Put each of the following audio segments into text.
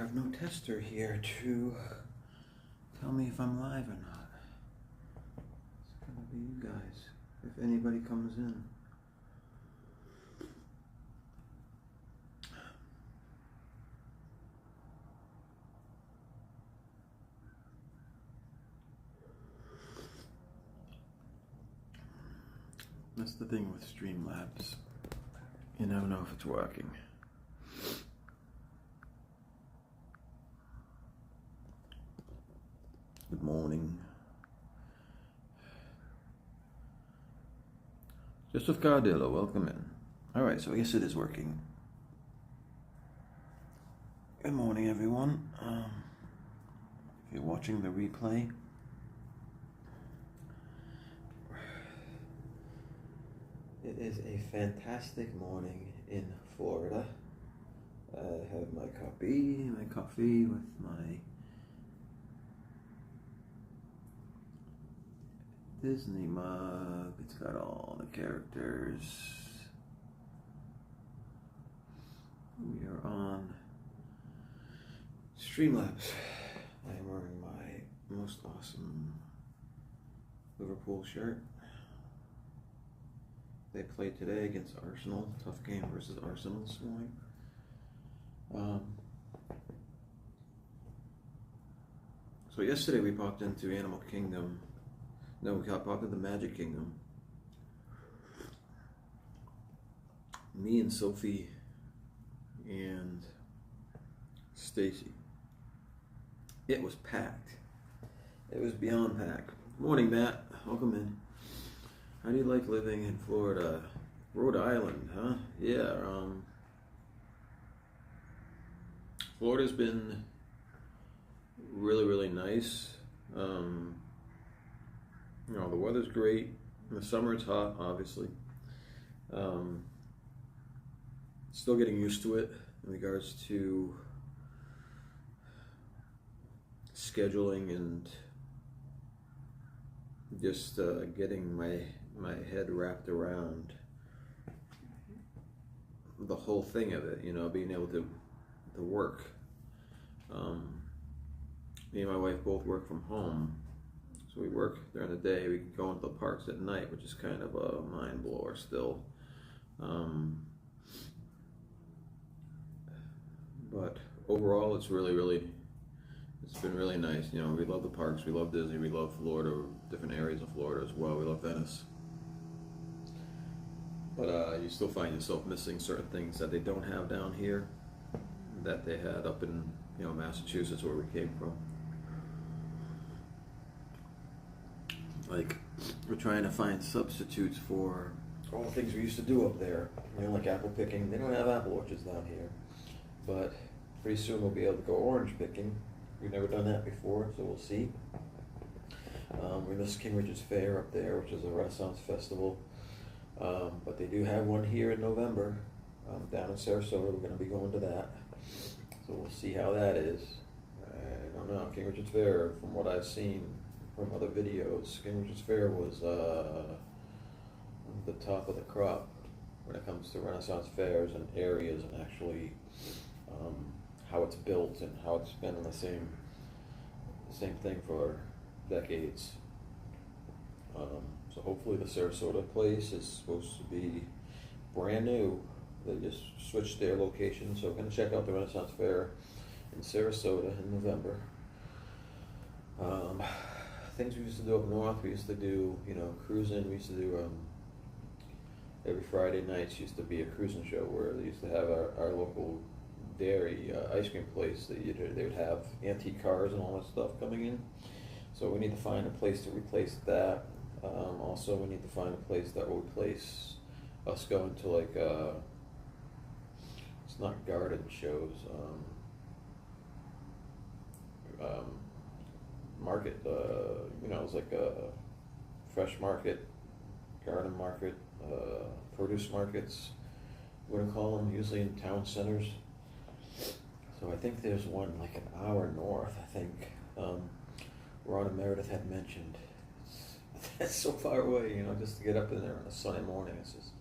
have no tester here to tell me if I'm live or not. It's gonna be you guys, if anybody comes in. That's the thing with Streamlabs. You never know if it's working. Good morning. Just with Cardillo, welcome in. Alright, so I guess it is working. Good morning, everyone. If you're watching the replay, it is a fantastic morning in Florida. I have my coffee with my Disney mug. It's got all the characters. We are on Streamlabs. I am wearing my most awesome Liverpool shirt. They played today against Arsenal. Tough game versus Arsenal this morning. So yesterday we popped into Animal Kingdom. No, we popped into Magic Kingdom. Me and Sophie and Stacy. It was packed. It was beyond packed. Morning, Matt. Welcome in. How do you like living in Florida? Rhode Island, huh? Yeah, Florida's been really, really nice. You know, the weather's great. In the summer it's hot, obviously. Still getting used to it in regards to scheduling and just getting my head wrapped around the whole thing of it, you know, being able to work. Me and my wife both work from home, so we work during the day, we go into the parks at night, which is kind of a mind blower still. But overall it's been really nice. You know, we love the parks, we love Disney, we love Florida, different areas of Florida as well. We love Venice. But you still find yourself missing certain things that they don't have down here that they had up in, you know, Massachusetts, where we came from. Like, we're trying to find substitutes for all the things we used to do up there. You know, like apple picking. They don't have apple orchards down here. But pretty soon we'll be able to go orange picking. We've never done that before, so we'll see. We miss King Richard's Fair up there, which is a Renaissance festival. But they do have one here in November, down in Sarasota. We're going to be going to that. So we'll see how that is. I don't know. King Richard's Fair, from what I've seen from other videos, King Richard's Fair was the top of the crop when it comes to Renaissance fairs and areas, and actually how it's built and how it's been in the same thing for decades. So hopefully the Sarasota place is supposed to be brand new. They just switched their location, so we're going to check out the Renaissance Fair in Sarasota in November. Things we used to do up north, we used to do, you know, cruising. We used to do every Friday nights used to be a cruising show where they used to have our local dairy ice cream place that they would have antique cars and all that stuff coming in. So we need to find a place to replace that. Also, we need to find a place that will replace us going to, like, it's not garden shows, market, you know, it's like a fresh market, garden market, produce markets, what do you call them, usually in town centers. So I think there's one like an hour north, I think. Ron and Meredith had mentioned. That's so far away, you know, just to get up in there on a Sunday morning. It's just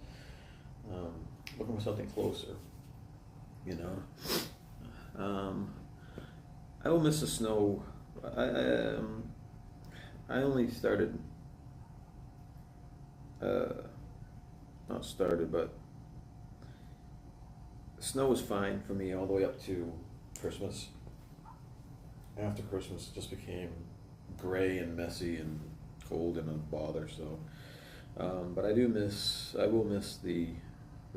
looking for something closer, you know. I will miss the snow. I only started, not started, but snow was fine for me all the way up to Christmas. After Christmas, it just became gray and messy and cold and a bother. So, but I will miss the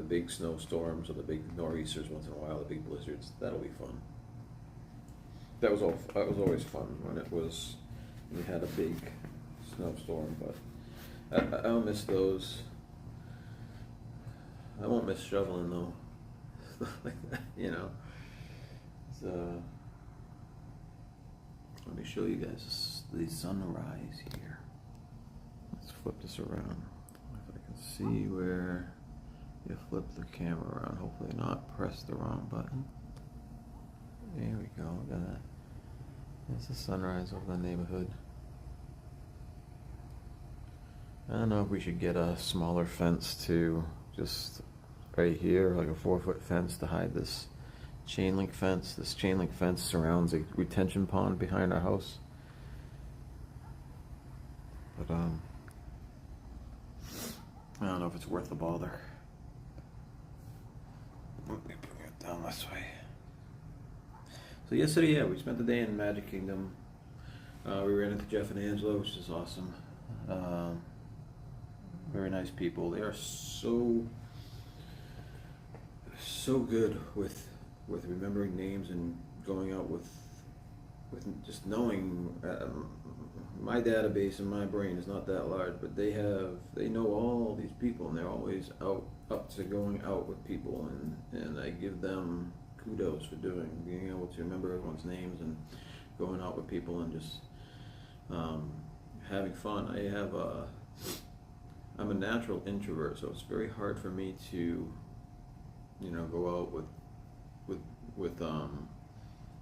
big snowstorms or the big nor'easters once in a while, the big blizzards. That'll be fun. That was always fun when we had a big snowstorm. But I don't miss those. I won't miss shoveling though. Stuff like that, you know. So let me show you guys the sunrise here. Let's flip this around. If I can see where you flip the camera around, hopefully not press the wrong button. There we go, look at that. There's the sunrise over the neighborhood. I don't know if we should get a smaller fence to just right here, like a 4-foot fence to hide this chain link fence. This chain link fence surrounds a retention pond behind our house. But I don't know if it's worth the bother. Let me bring it down this way. So yesterday, yeah, we spent the day in Magic Kingdom. We ran into Jeff and Angela, which is awesome. Very nice people. They are so good with remembering names and going out with just knowing. My database in my brain is not that large, but they know all these people, and they're always up to going out with people, and I give them kudos for being able to remember everyone's names and going out with people and just having fun. I'm a natural introvert, so it's very hard for me to, go out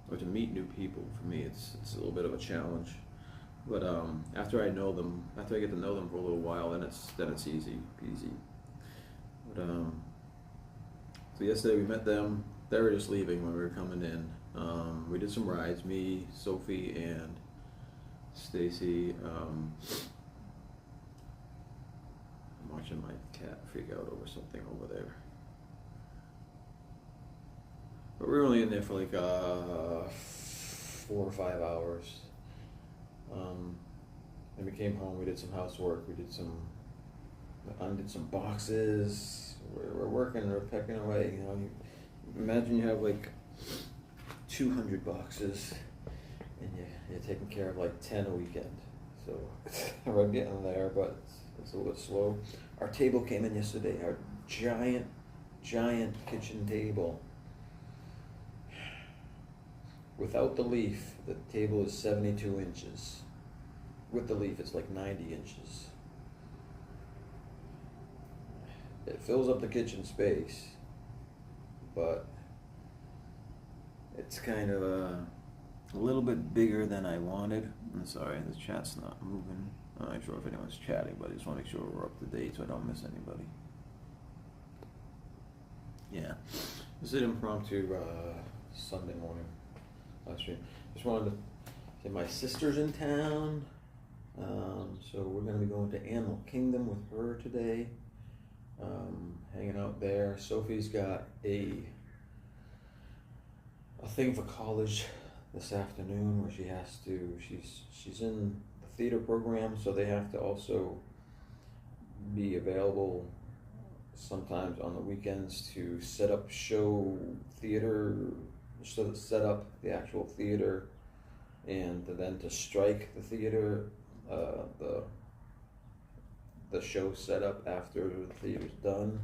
or to meet new people. For me, it's a little bit of a challenge. But after I get to know them for a little while, then it's easy peasy. But so yesterday we met them. They were just leaving when we were coming in. We did some rides, me, Sophie, and Stacy. I'm watching my cat freak out over something over there. But we were only in there for like 4 or 5 hours. Then we came home, we did some housework, I undid some boxes. We're working, we're pecking away, imagine you have like 200 boxes and you're taking care of like 10 a weekend. So we're getting there, but it's a little bit slow. Our table came in yesterday, our giant kitchen table. Without the leaf, the table is 72 inches. With the leaf, it's like 90 inches. It fills up the kitchen space, but it's kind of a little bit bigger than I wanted. I'm sorry, the chat's not moving. I'm not sure if anyone's chatting, but I just want to make sure we're up to date so I don't miss anybody. Yeah, this is an impromptu Sunday morning live stream. Just wanted to say my sister's in town, so we're going to be going to Animal Kingdom with her today, hanging out there. Sophie's got a thing for college this afternoon where she's in the theater program, so they have to also be available sometimes on the weekends to set up set up the actual theater, and then to strike the theater, the show set up after the theater's done.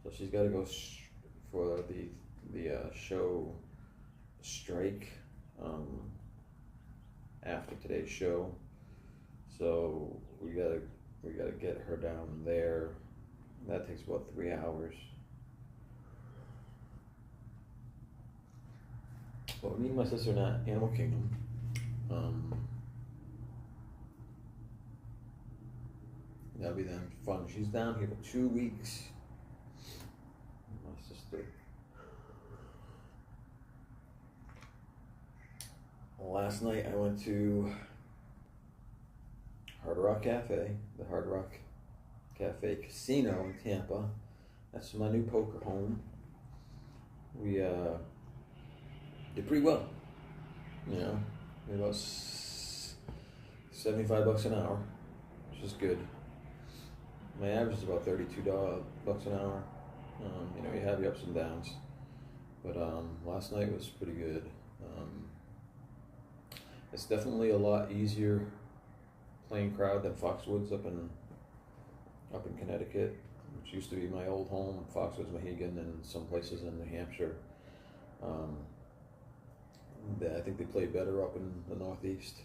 So she's got to go for the show strike after today's show. So we gotta get her down there. That takes about 3 hours. But me and my sister are at Animal Kingdom. That'll be then fun. She's down here for 2 weeks. My sister last night I went to Hard Rock Cafe, the Hard Rock Cafe Casino in Tampa. That's my new poker home. We did pretty well, you know, about $75 an hour, which is good. My average is about $32 an hour. You know, you have your ups and downs, but last night was pretty good. It's definitely a lot easier playing crowd than Foxwoods up in Connecticut, which used to be my old home, Foxwoods, Mohegan, and some places in New Hampshire. I think they play better up in the Northeast,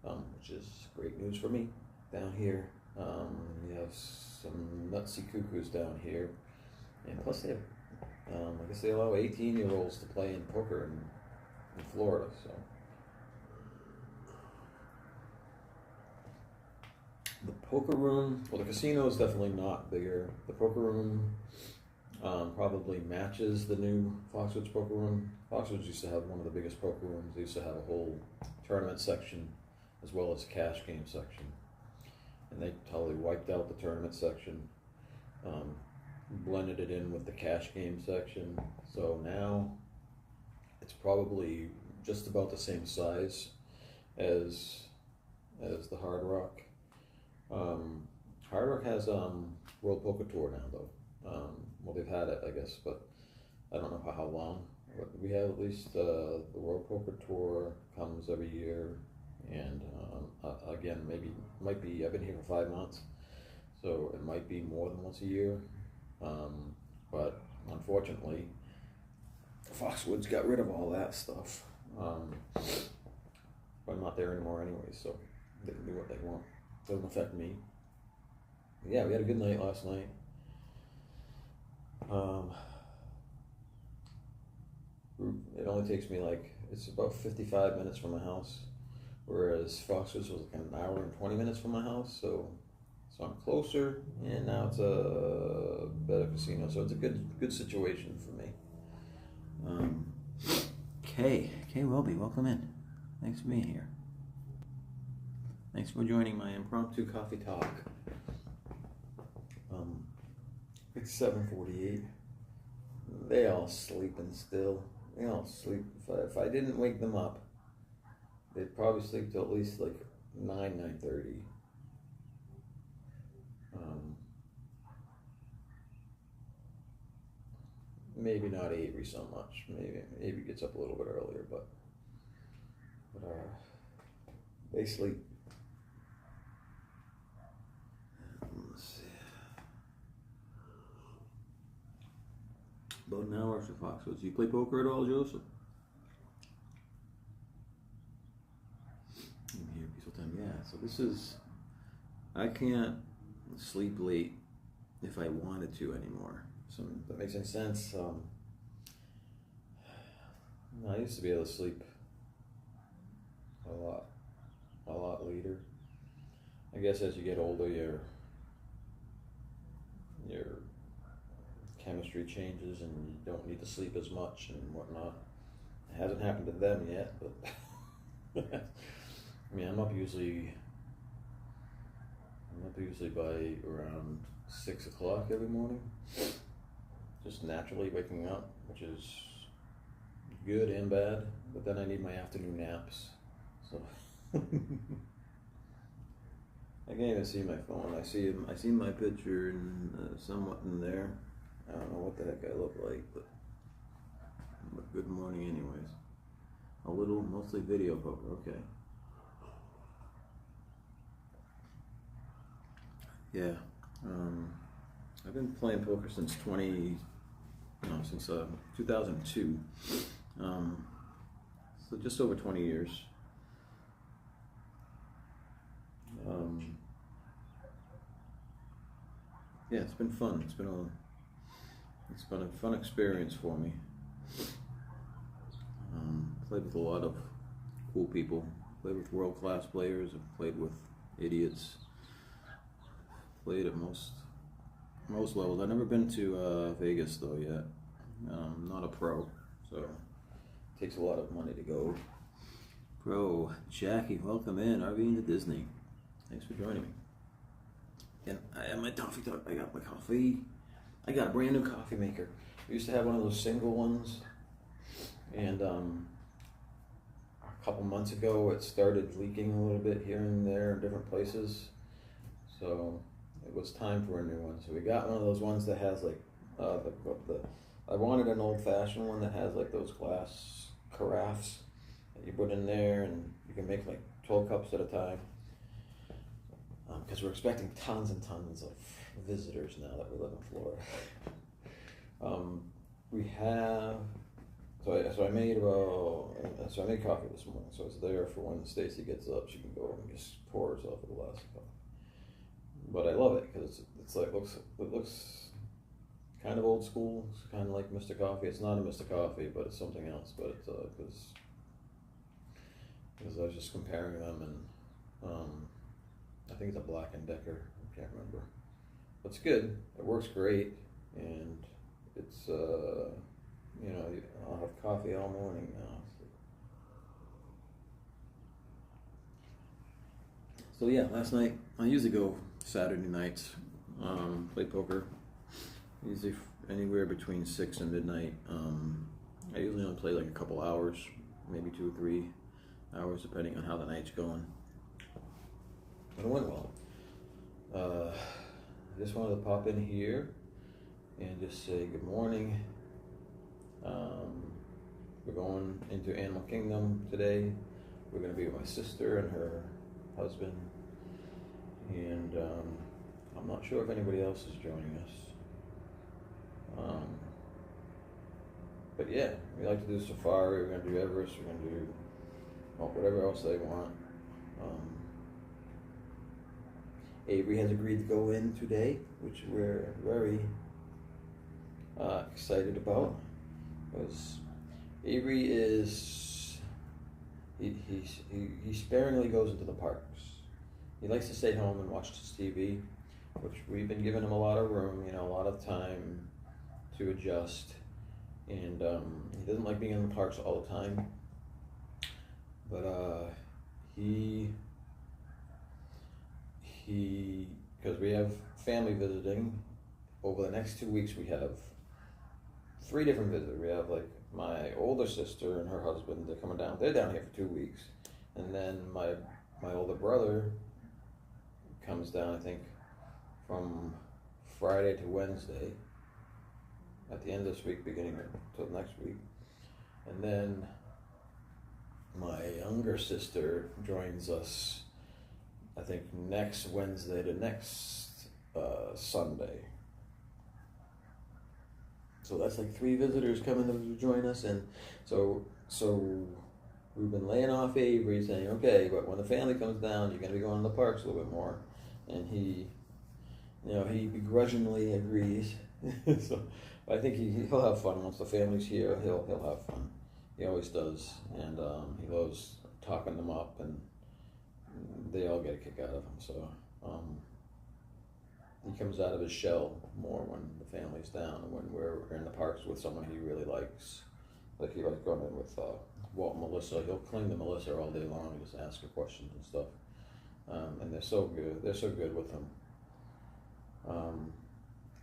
which is great news for me. Down here, you have some nutsy cuckoos down here, and plus they have, I guess they allow 18-year-olds to play in poker in Florida, so. The poker room, well, the casino is definitely not bigger. The poker room probably matches the new Foxwoods poker room. Foxwoods used to have one of the biggest poker rooms. They used to have a whole tournament section as well as a cash game section. And they totally wiped out the tournament section, blended it in with the cash game section. So now it's probably just about the same size as the Hard Rock. Hard Rock has World Poker Tour now, though. Well, they've had it, I guess, but I don't know for how long. But we have at least the World Poker Tour comes every year, and again, might be. I've been here for 5 months, so it might be more than once a year. But unfortunately, Foxwoods got rid of all that stuff. But I'm not there anymore anyway, so they can do what they want. Doesn't affect me. But yeah, we had a good night last night. It only takes me it's about 55 minutes from my house, whereas Foxwoods was an hour and 20 minutes from my house, so I'm closer, and now it's a better casino, so it's a good situation for me. Kay Welby, welcome in. Thanks for being here. Thanks for joining my impromptu coffee talk. It's 7:48. They all sleeping still. They all sleep. If I didn't wake them up, they'd probably sleep till at least 9:30. Maybe not Avery so much. Maybe Avery gets up a little bit earlier, but they sleep. Let's see. About an hour after Foxwoods. Do you play poker at all, Joseph? I'm here, peaceful time. Yeah, so I can't sleep late if I wanted to anymore. So that makes any sense. I used to be able to sleep a lot later. I guess as you get older, your chemistry changes and you don't need to sleep as much and whatnot. It hasn't happened to them yet, but I mean, I'm up usually by around 6 o'clock every morning, just naturally waking up, which is good and bad, but then I need my afternoon naps, so I can't even see my phone. I see my picture and somewhat in there. I don't know what the heck I look like, but good morning anyways. Mostly video poker, okay. Yeah, I've been playing poker since 2002, so just over 20 years. Yeah, it's been fun. It's been a fun experience for me. Played with a lot of cool people. Played with world-class players. I've played with idiots. Played at most levels. I've never been to Vegas though yet. I'm not a pro, so it takes a lot of money to go Crow, Jackie, welcome in. RVing to Disney. Thanks for joining me. And I have my coffee talk. I got my coffee. I got a brand new coffee maker. We used to have one of those single ones, and a couple months ago it started leaking a little bit here and there in different places. So it was time for a new one. So we got one of those ones that has like I wanted an old-fashioned one that has like those glass carafes that you put in there, and you can make like 12 cups at a time. Because we're expecting tons and tons of visitors now that we live in Florida. We have, so I made coffee this morning, so it's there for when Stacy gets up, she can go and just pour herself a glass of coffee. But I love it because it looks kind of old school. It's kind of like Mr. Coffee. It's not a Mr. Coffee, but it's something else. But it's because I was just comparing them, and I think it's a Black & Decker. I can't remember. But it's good. It works great, and it's I'll have coffee all morning now. So yeah, last night I usually go Saturday nights, play poker. Usually anywhere between 6 and midnight. I usually only play like a couple hours, maybe 2 or 3 hours, depending on how the night's going. But it went well. I just wanted to pop in here and just say good morning. We're going into Animal Kingdom today. We're going to be with my sister and her husband. And I'm not sure if anybody else is joining us. But yeah, we like to do safari. We're going to do Everest. We're going to do whatever else they want. Avery has agreed to go in today, which we're very excited about, because Avery is he sparingly goes into the parks. He likes to stay home and watch his TV, which we've been giving him a lot of room, a lot of time to adjust, and he doesn't like being in the parks all the time. But because we have family visiting over the next 2 weeks, we have 3 different visitors. We have like my older sister and her husband. They're coming down. They're down here for 2 weeks, and then my older brother comes down, I think, from Friday to Wednesday. At the end of this week, beginning until next week, and then my younger sister joins us, I think, next Wednesday to next Sunday. So that's like 3 visitors coming to join us, and so we've been laying off Avery, saying, okay, but when the family comes down, you're going to be going to the parks a little bit more, and he begrudgingly agrees. So I think he'll have fun once the family's here. He'll have fun. He always does, and he loves talking them up, and they all get a kick out of him. So he comes out of his shell more when the family's down, and when we're in the parks with someone he really likes. Like he likes going in with Walt and Melissa. He'll cling to Melissa all day long and just ask her questions and stuff. And they're so good. They're so good with him.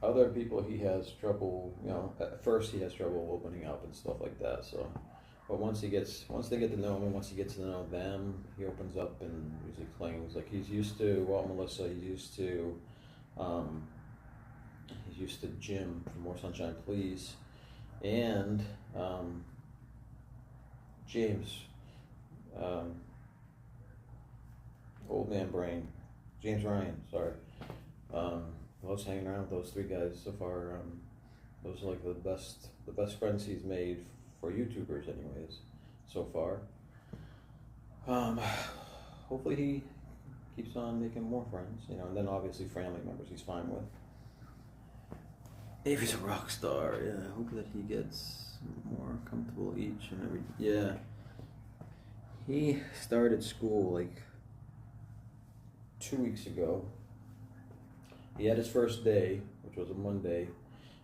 Other people he has trouble, at first he has trouble opening up and stuff like that. So, but once they get to know him, and once he gets to know them, he opens up and usually clings. Like he's used to Walt and Melissa. He's used to Jim from More Sunshine Please, and James, Old Man Brain, James Ryan. Sorry. Loves hanging around with those 3 guys so far. Those are like the best friends he's made for YouTubers, anyways, so far. Hopefully he keeps on making more friends, and then obviously family members he's fine with. Avery's a rock star. Yeah, I hope that he gets more comfortable each and every. Yeah, he started school like 2 weeks ago. He had his first day, which was a Monday,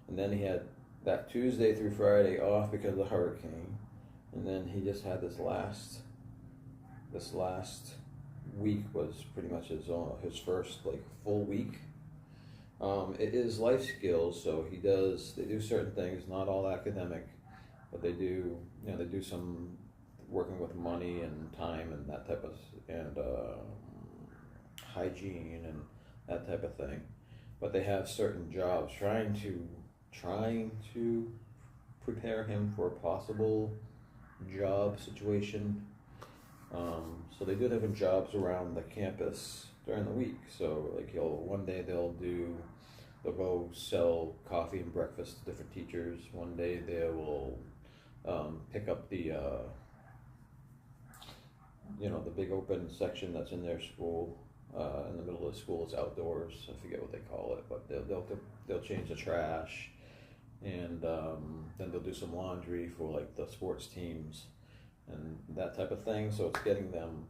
and then he had that Tuesday through Friday off because of the hurricane, and then he just had this last this last week was pretty much his first like full week. It is life skills, so they do certain things, not all academic, but they do some working with money and time and that type of, and hygiene and that type of thing. But they have certain jobs trying to prepare him for a possible job situation. So they do different jobs around the campus during the week. So like one day they'll go sell coffee and breakfast to different teachers. One day they will pick up the the big open section that's in their school. In the middle of the school, it's outdoors. I forget what they call it, but they'll change the trash, and then they'll do some laundry for like the sports teams and that type of thing. So it's getting them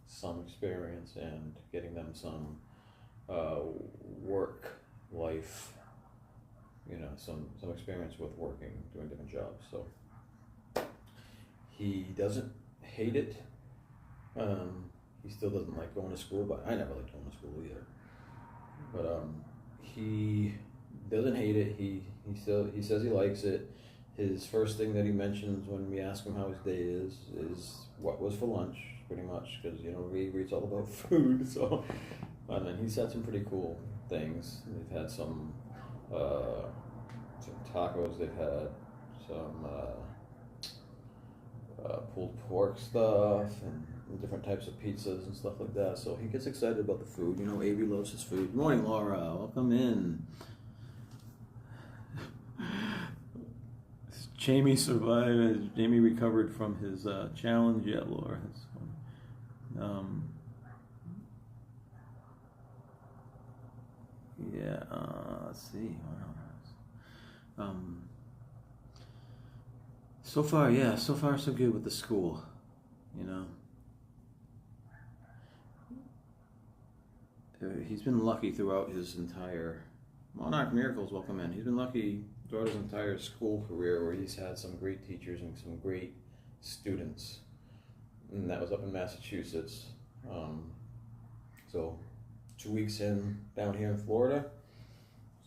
some experience and getting them some work life, some experience with doing different jobs. So he doesn't hate it. He still doesn't like going to school, but I never liked going to school either. But he doesn't hate it. He says he likes it. His first thing that he mentions when we ask him how his day is what was for lunch, pretty much, because it's all about food. So, and then he's had some pretty cool things. They've had some tacos. They've had some pulled pork stuff and different types of pizzas and stuff like that. So he gets excited about the food. Avery loves his food. Good morning, Laura. Welcome in. Jamie survived. Jamie recovered from his challenge. Yeah, Laura. That's fun. Let's see. So far so good with the school. He's been lucky throughout his entire Monarch Miracles. Welcome in. He's been lucky throughout his entire school career, where he's had some great teachers and some great students, and that was up in Massachusetts. So 2 weeks in down here in Florida,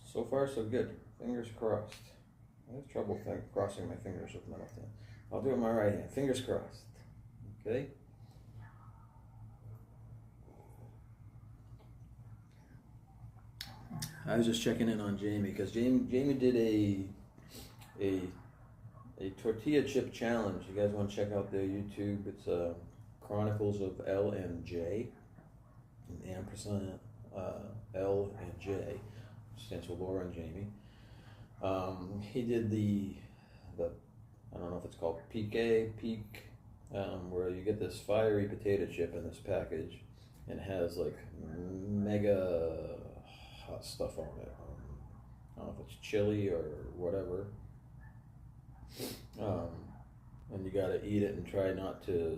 so far so good. Fingers crossed. I have trouble crossing my fingers with my left hand. I'll do it with my right hand. Fingers crossed. Okay. I was just checking in on Jamie because Jamie did a tortilla chip challenge. You guys want to check out their YouTube? It's Chronicles of L and J, ampersand L and J, which stands for Laura and Jamie. He did the I don't know if it's called peak, where you get this fiery potato chip in this package, and it has like mega hot stuff on it. I don't know if it's chili or whatever. And you gotta eat it and try not to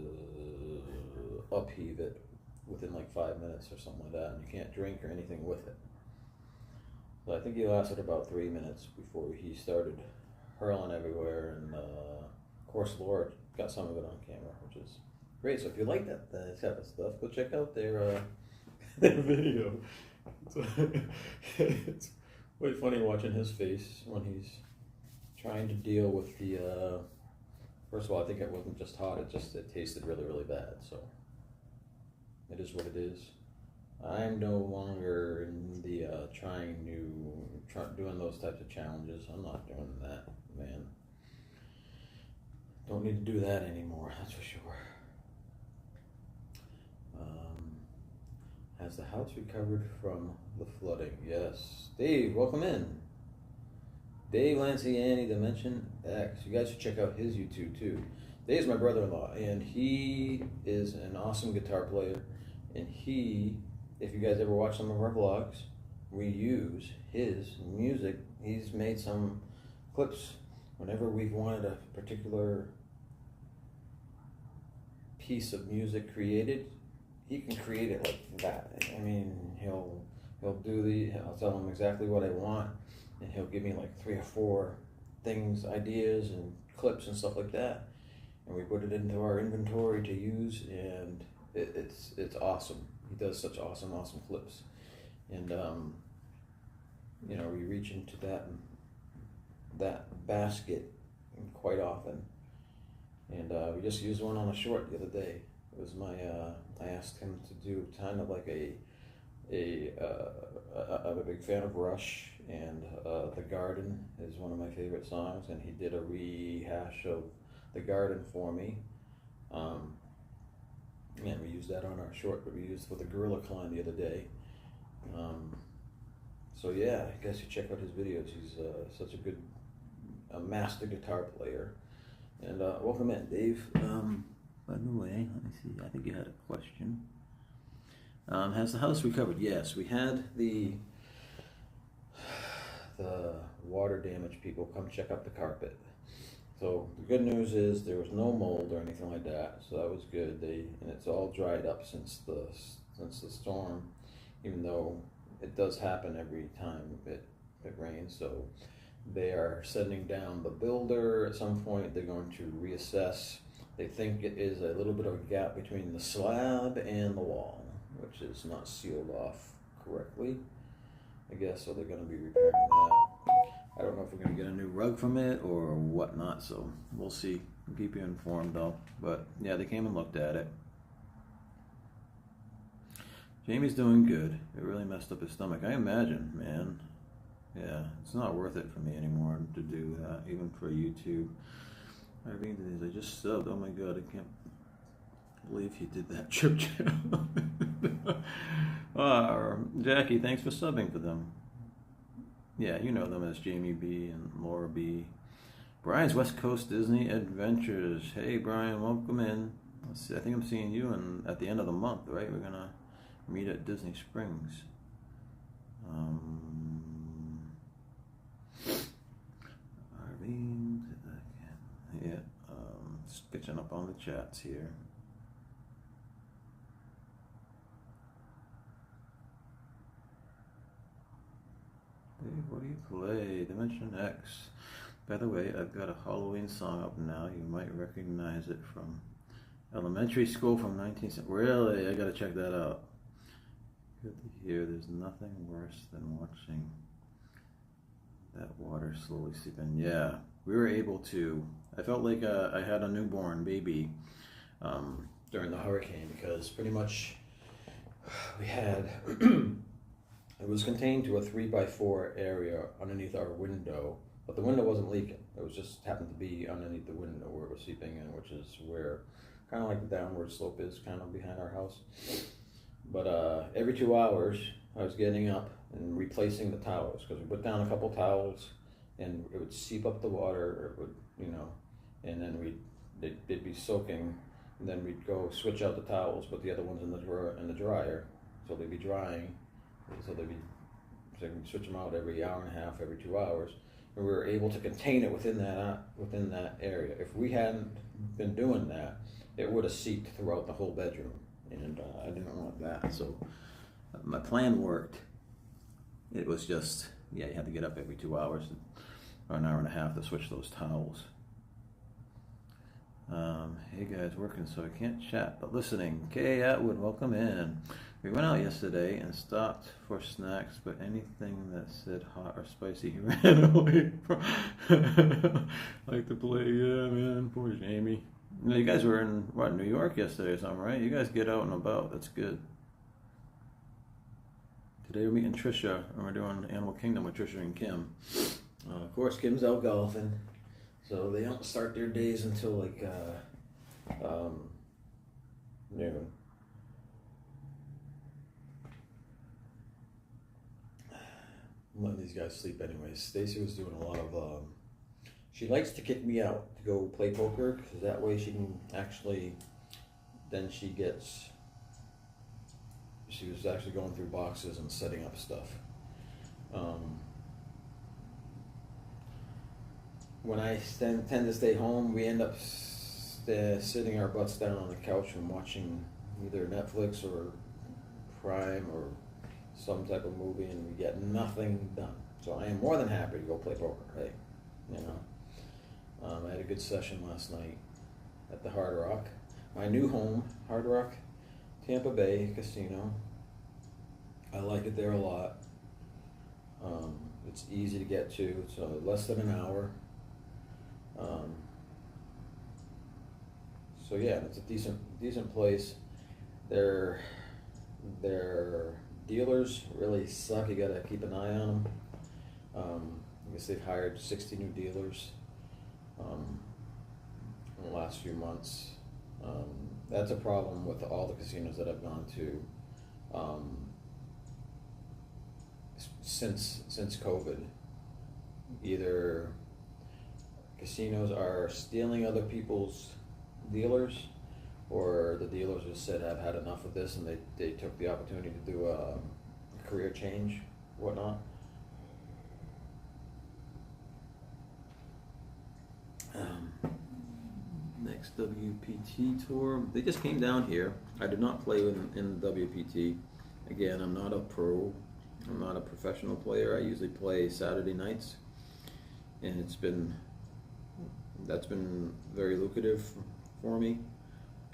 upheave it within like 5 minutes or something like that, and you can't drink or anything with it. So I think he lasted about 3 minutes before he started hurling everywhere, and of course Laura got some of it on camera, which is great. So if you like that type of stuff, go check out their video. It's quite funny watching his face when he's trying to deal with the first of all, I think it wasn't just hot, it tasted really, really bad. So it is what it is. I'm no longer in the doing those types of challenges. I'm not doing that, man. Don't need to do that anymore, that's for sure. Has the house recovered from the flooding? Yes. Dave, welcome in. Dave Lanciani, Dimension X. You guys should check out his YouTube too. Dave's my brother-in-law, and he is an awesome guitar player. And if you guys ever watch some of our vlogs, we use his music. He's made some clips whenever we've wanted a particular piece of music created. He can create it like that. I mean, I'll tell him exactly what I want, and he'll give me like 3 or 4 things, ideas and clips and stuff like that. and we put it into our inventory to use, and it's awesome. He does such awesome clips, and you know, we reach into that basket quite often, and we just used one on a short the other day. It was my I asked him to do kind of like I'm a big fan of Rush, and The Garden is one of my favorite songs, and he did a rehash of The Garden for me. And we used that on our short that we used for the Gorilla Climb the other day. So yeah, I guess you check out his videos. He's such a master guitar player. And welcome in, Dave. By the way, let me see. I think you had a question. Has the house recovered? Yes, we had the water damage people come check out the carpet. So the good news is there was no mold or anything like that, so that was good. And it's all dried up since the storm, even though it does happen every time it rains. So they are sending down the builder at some point. They're going to reassess. They think it is a little bit of a gap between the slab and the wall, which is not sealed off correctly, I guess, so they're going to be repairing that. I don't know if we're going to get a new rug from it or whatnot, so we'll see. I'll keep you informed though. But yeah, they came and looked at it. Jamie's doing good. It really messed up his stomach. I imagine, man. Yeah, it's not worth it for me anymore to do that, even for YouTube. I just subbed. Oh my god, I can't believe he did that. Chip. Jackie, thanks for subbing for them. Yeah, you know them as Jamie B and Laura B. Brian's West Coast Disney Adventures. Hey Brian, welcome in. Let's see, I think I'm seeing you at the end of the month, right? We're gonna meet at Disney Springs. Arlene, yeah, just catching up on the chats here. Hey, what do you play? Dimension X. By the way, I've got a Halloween song up now. You might recognize it from elementary school from 1970. Really? I gotta check that out. Good to hear. There's nothing worse than watching that water slowly seep in. Yeah, we were able to. I felt like I had a newborn baby during the hurricane, because pretty much we had it was contained to a 3x4 area underneath our window, but the window wasn't leaking. It was just happened to be underneath the window where it was seeping in, which is where kind of like the downward slope is, kind of behind our house. But every 2 hours, I was getting up and replacing the towels, because we put down a couple towels, and it would seep up the water, or it would, and then they'd be soaking, and then we'd go switch out the towels, put the other ones in the dryer, so they'd be drying, so we'd switch them out every hour and a half, every 2 hours, and we were able to contain it within that area. If we hadn't been doing that, it would have seeped throughout the whole bedroom, and I didn't want that. So my plan worked. It was just, you had to get up every 2 hours or an hour and a half to switch those towels. Hey guys, working so I can't chat, but listening. Kay Atwood, welcome in. We went out yesterday and stopped for snacks, but anything that said hot or spicy, he ran away from. Like to play, yeah, man, poor Jamie. You guys were in, New York yesterday or something, right? You guys get out and about, that's good. Today we're meeting Trisha, and we're doing Animal Kingdom with Trisha and Kim. Of course, Kim's out golfing, so they don't start their days until like noon. I'm letting these guys sleep anyways. Stacy was doing a lot of, she likes to kick me out to go play poker, because that way she can actually, then she was actually going through boxes and setting up stuff. When I tend to stay home, we end up sitting our butts down on the couch and watching either Netflix or Prime or some type of movie, and we get nothing done. So I am more than happy to go play poker. Hey, I had a good session last night. at the Hard Rock. My new home, Hard Rock, Tampa Bay Casino. I like it there a lot. It's easy to get to, so less than an hour. So yeah, it's a decent place. Their dealers really suck. You gotta keep an eye on them. I guess they've hired 60 new dealers in the last few months. That's a problem with all the casinos that I've gone to since COVID. Either casinos are stealing other people's dealers, or the dealers just said, I've had enough of this, and they took the opportunity to do a career change, whatnot. Next WPT tour. They just came down here. I did not play in WPT. Again, I'm not a pro. I'm not a professional player. I usually play Saturday nights, and that's been very lucrative for me.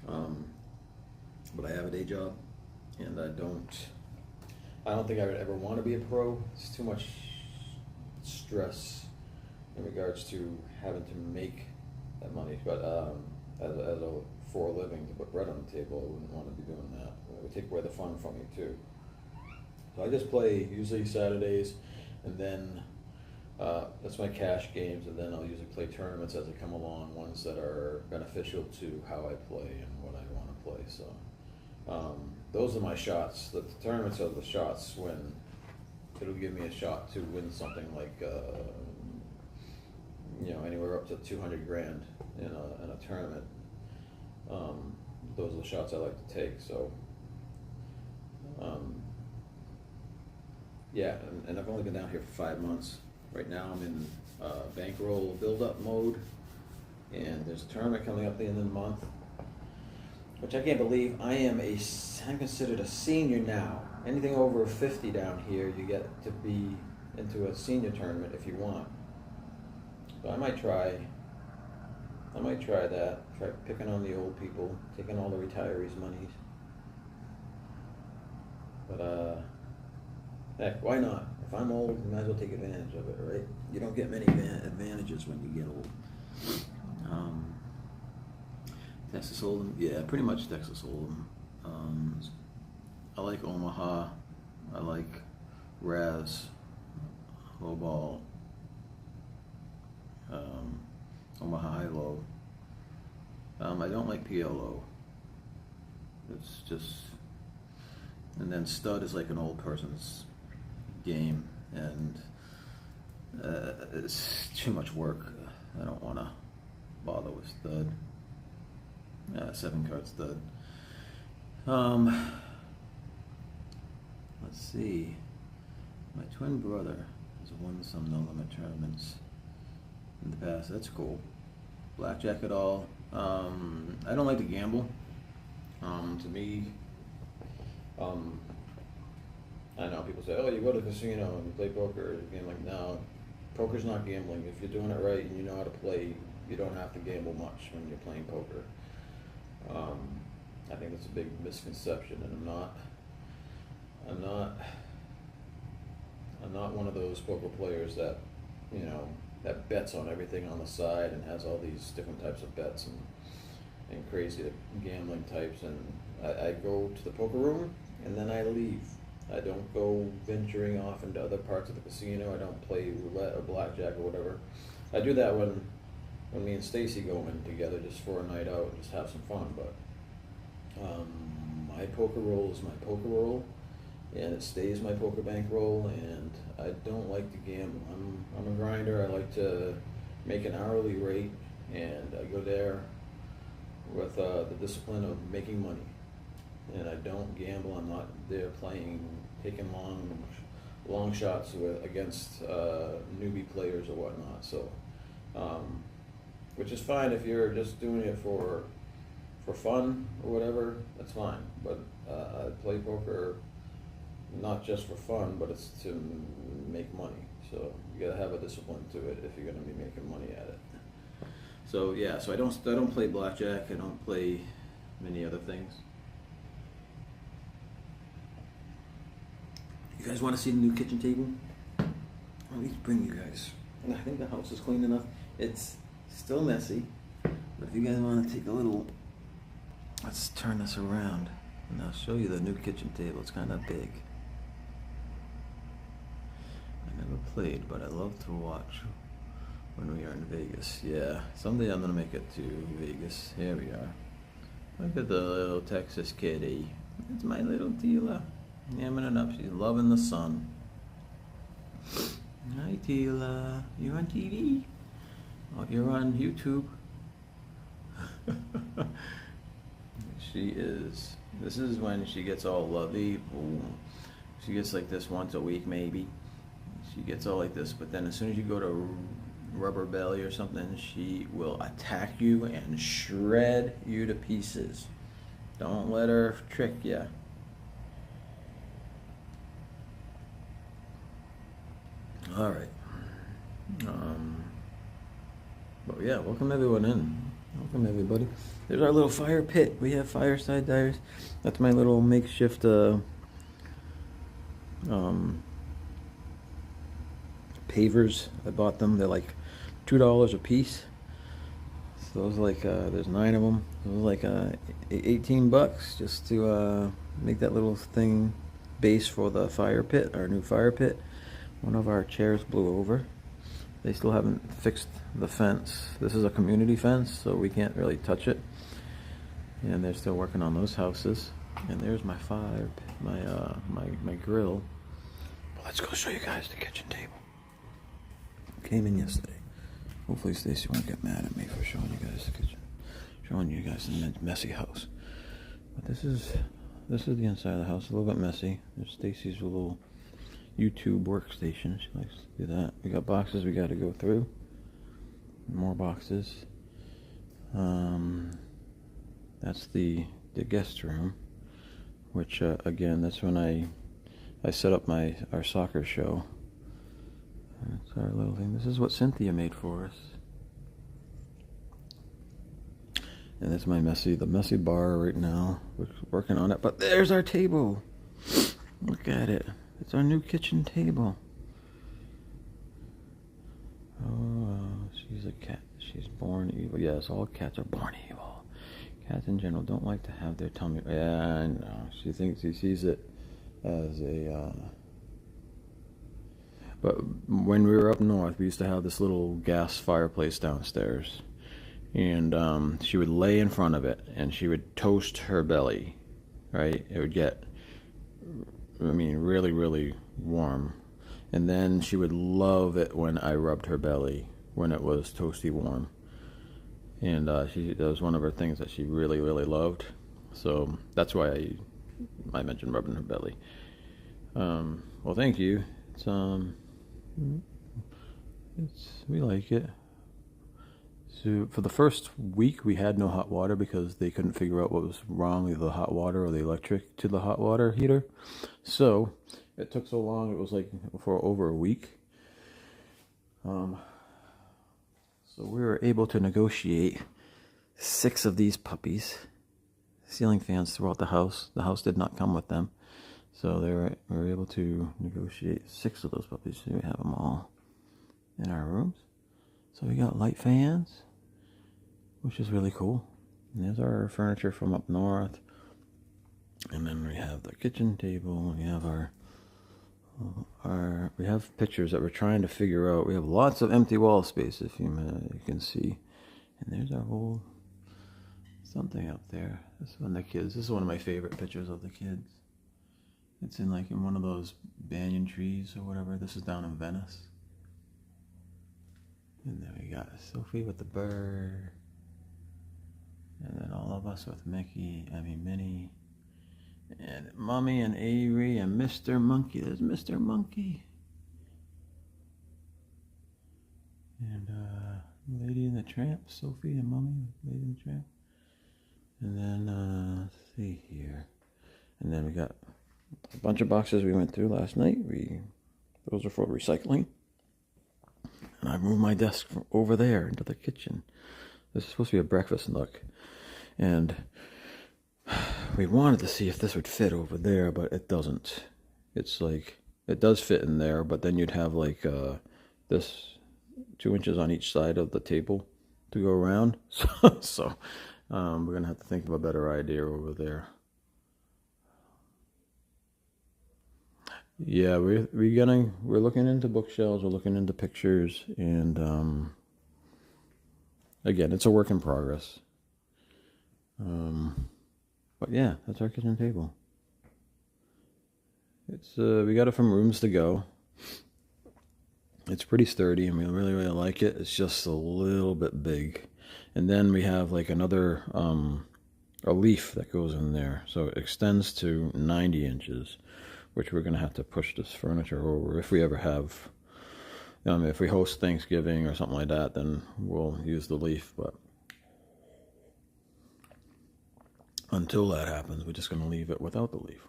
But I have a day job, and I don't think I would ever want to be a pro. It's too much stress in regards to having to make that money. But for a living, to put bread on the table, I wouldn't want to be doing that. It would take away the fun from you too. So I just play usually Saturdays, and then that's my cash games, and then I'll usually play tournaments as they come along, ones that are beneficial to how I play and what I want to play. So those are my shots. The tournaments are the shots when it'll give me a shot to win something like anywhere up to 200 grand in a tournament. Those are the shots I like to take. So yeah, and I've only been down here for 5 months. Right now I'm in bankroll build-up mode, and there's a tournament coming up at the end of the month, which I can't believe. I'm considered a senior now. Anything over 50 down here, you get to be into a senior tournament if you want. So I might try that. Try picking on the old people, taking all the retirees' monies. But heck, why not? If I'm old, you might as well take advantage of it, right? You don't get many advantages when you get old. Texas Hold'em, yeah, pretty much Texas Hold'em. I like Omaha. I like Raz, Lowball, Omaha High-Low. I don't like PLO. It's just, and then Stud is like an old person's game, and it's too much work. I don't want to bother with Stud. 7-card Stud. Let's see. My twin brother has won some no-limit tournaments in the past. That's cool. Blackjack at all. I don't like to gamble. To me, I know people say, oh, you go to the casino and you play poker. And like, no, poker's not gambling. If you're doing it right and you know how to play, you don't have to gamble much when you're playing poker. I think that's a big misconception, and I'm not one of those poker players that, that bets on everything on the side and has all these different types of bets and crazy gambling types. And I go to the poker room and then I leave. I don't go venturing off into other parts of the casino. I don't play roulette or blackjack or whatever. I do that when me and Stacy go in together just for a night out and just have some fun. But my poker roll is my poker roll, and it stays my poker bank roll, and I don't like to gamble. I'm a grinder. I like to make an hourly rate, and I go there with the discipline of making money. And I don't gamble. I'm not there taking long shots against newbie players or whatnot. So, which is fine if you're just doing it for fun or whatever. That's fine. But I play poker not just for fun, but it's to make money. So you gotta have a discipline to it if you're gonna be making money at it. So yeah, so I don't play blackjack. I don't play many other things. You guys want to see the new kitchen table? Let me bring you guys. I think the house is clean enough. It's still messy, but if you guys want to take a little, let's turn this around and I'll show you the new kitchen table. It's kind of big. I never played, but I love to watch when we are in Vegas. Yeah, someday I'm gonna make it to Vegas. Here we are. Look at the little Texas kitty. It's my little Tila. Yamming it up. She's loving the sun. Hi Tila. You on TV? Oh, you're on YouTube. She is. This is when she gets all lovey. Ooh. She gets like this once a week maybe. She gets all like this, but then as soon as you go to rubber belly or something, she will attack you and shred you to pieces. Don't let her trick you. All right. But yeah, welcome everyone in. Welcome everybody. There's our little fire pit. We have fireside dives. That's my little makeshift pavers. I bought them. They're like $2 a piece. So those like there's 9 of them. It was like $18 just to make that little thing base for the fire pit, our new fire pit. One of our chairs blew over. They still haven't fixed the fence. This is a community fence, so we can't really touch it. And they're still working on those houses. And there's my fire, my grill. But let's go show you guys the kitchen table. Came in yesterday. Hopefully Stacy won't get mad at me for showing you guys the kitchen, showing you guys the messy house. But this is the inside of the house. A little bit messy. There's Stacy's little YouTube workstation. She likes to do that. We got boxes we got to go through. More boxes. That's the guest room, which again, that's when I set up our soccer show. That's our little thing. This is what Cynthia made for us. And that's the messy bar right now. We're working on it. But there's our table. Look at it. It's our new kitchen table. Oh, she's a cat. She's born evil. Yes, all cats are born evil. Cats in general don't like to have their tummy. Yeah, I know. She sees it as a... But when we were up north, we used to have this little gas fireplace downstairs. And she would lay in front of it, and she would toast her belly, right? It would get, really, really warm. And then she would love it when I rubbed her belly, when it was toasty warm. And that was one of her things that she really, really loved. So that's why I mentioned rubbing her belly. Well, thank you. We like it. So for the first week, we had no hot water because they couldn't figure out what was wrong with the hot water or the electric to the hot water heater. So it took so long. It was like for over a week. So we were able to negotiate 6 of these puppies, ceiling fans throughout the house. The house did not come with them. So we were able to negotiate 6 of those puppies. So we have them all in our rooms. So we got light fans, which is really cool. And there's our furniture from up north. And then we have the kitchen table. We have we have pictures that we're trying to figure out. We have lots of empty wall space, if you can see. And there's our whole something up there. This is one of my favorite pictures of the kids. It's in one of those banyan trees or whatever. This is down in Venice. And then we got Sophie with the bird. And then all of us with Minnie. And Mommy and Avery and Mr. Monkey. There's Mr. Monkey. And Lady and the Tramp. Sophie and Mommy, Lady and the Tramp. And then, let's see here. And then we got a bunch of boxes we went through last night. Those are for recycling. And I moved my desk from over there into the kitchen. This is supposed to be a breakfast nook, and we wanted to see if this would fit over there, but it doesn't. It's like, it does fit in there, but then you'd have like this 2 inches on each side of the table to go around. So we're gonna have to think of a better idea over there. Yeah, we're looking into bookshelves, we're looking into pictures, and again, it's a work in progress. But yeah, that's our kitchen table. It's we got it from Rooms to Go. It's pretty sturdy, and we really like it. It's just a little bit big. And then we have like another a leaf that goes in there, so it extends to 90 inches, which we're gonna have to push this furniture over if we ever have. If we host Thanksgiving or something like that, then we'll use the leaf. But until that happens, we're just gonna leave it without the leaf.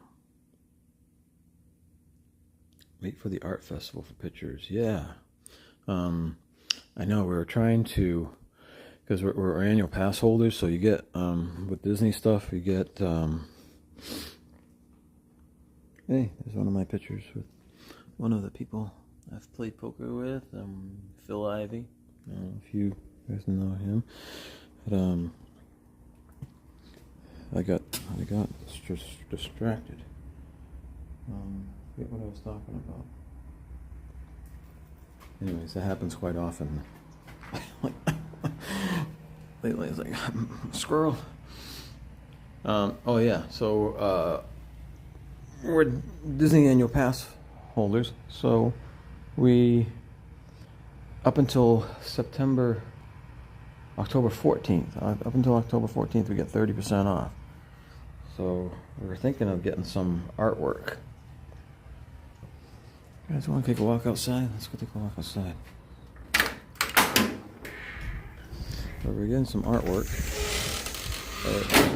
Wait for the art festival for pictures. Yeah, I know we were trying to, because we're annual pass holders, so you get with Disney stuff, you get hey, there's one of my pictures with one of the people I've played poker with, Phil Ivey. If you guys know him, but I got distracted. Forget what I was talking about. Anyways, that happens quite often. Lately, it's like squirrel. Oh yeah, so we're Disney annual pass holders, so we up until October 14th. Up until October 14th, we get 30% off. So we're thinking of getting some artwork. You guys want to take a walk outside? Let's go take a walk outside. So we're getting some artwork.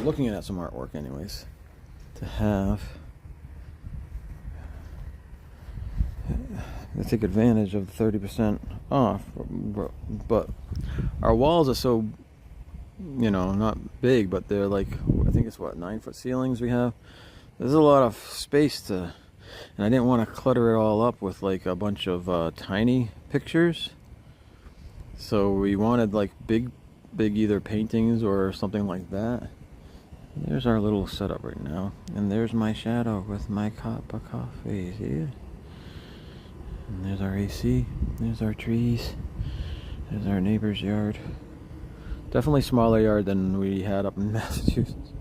Looking at some artwork, anyways, to have. To take advantage of the 30% off, but our walls are so, not big, but they're like, I think it's 9-foot ceilings we have. There's a lot of space to, and I didn't want to clutter it all up with like a bunch of tiny pictures. So we wanted like big either paintings or something like that. There's our little setup right now, and there's my shadow with my cup of coffee. See? And there's our AC, there's our trees, there's our neighbor's yard. Definitely smaller yard than we had up in Massachusetts.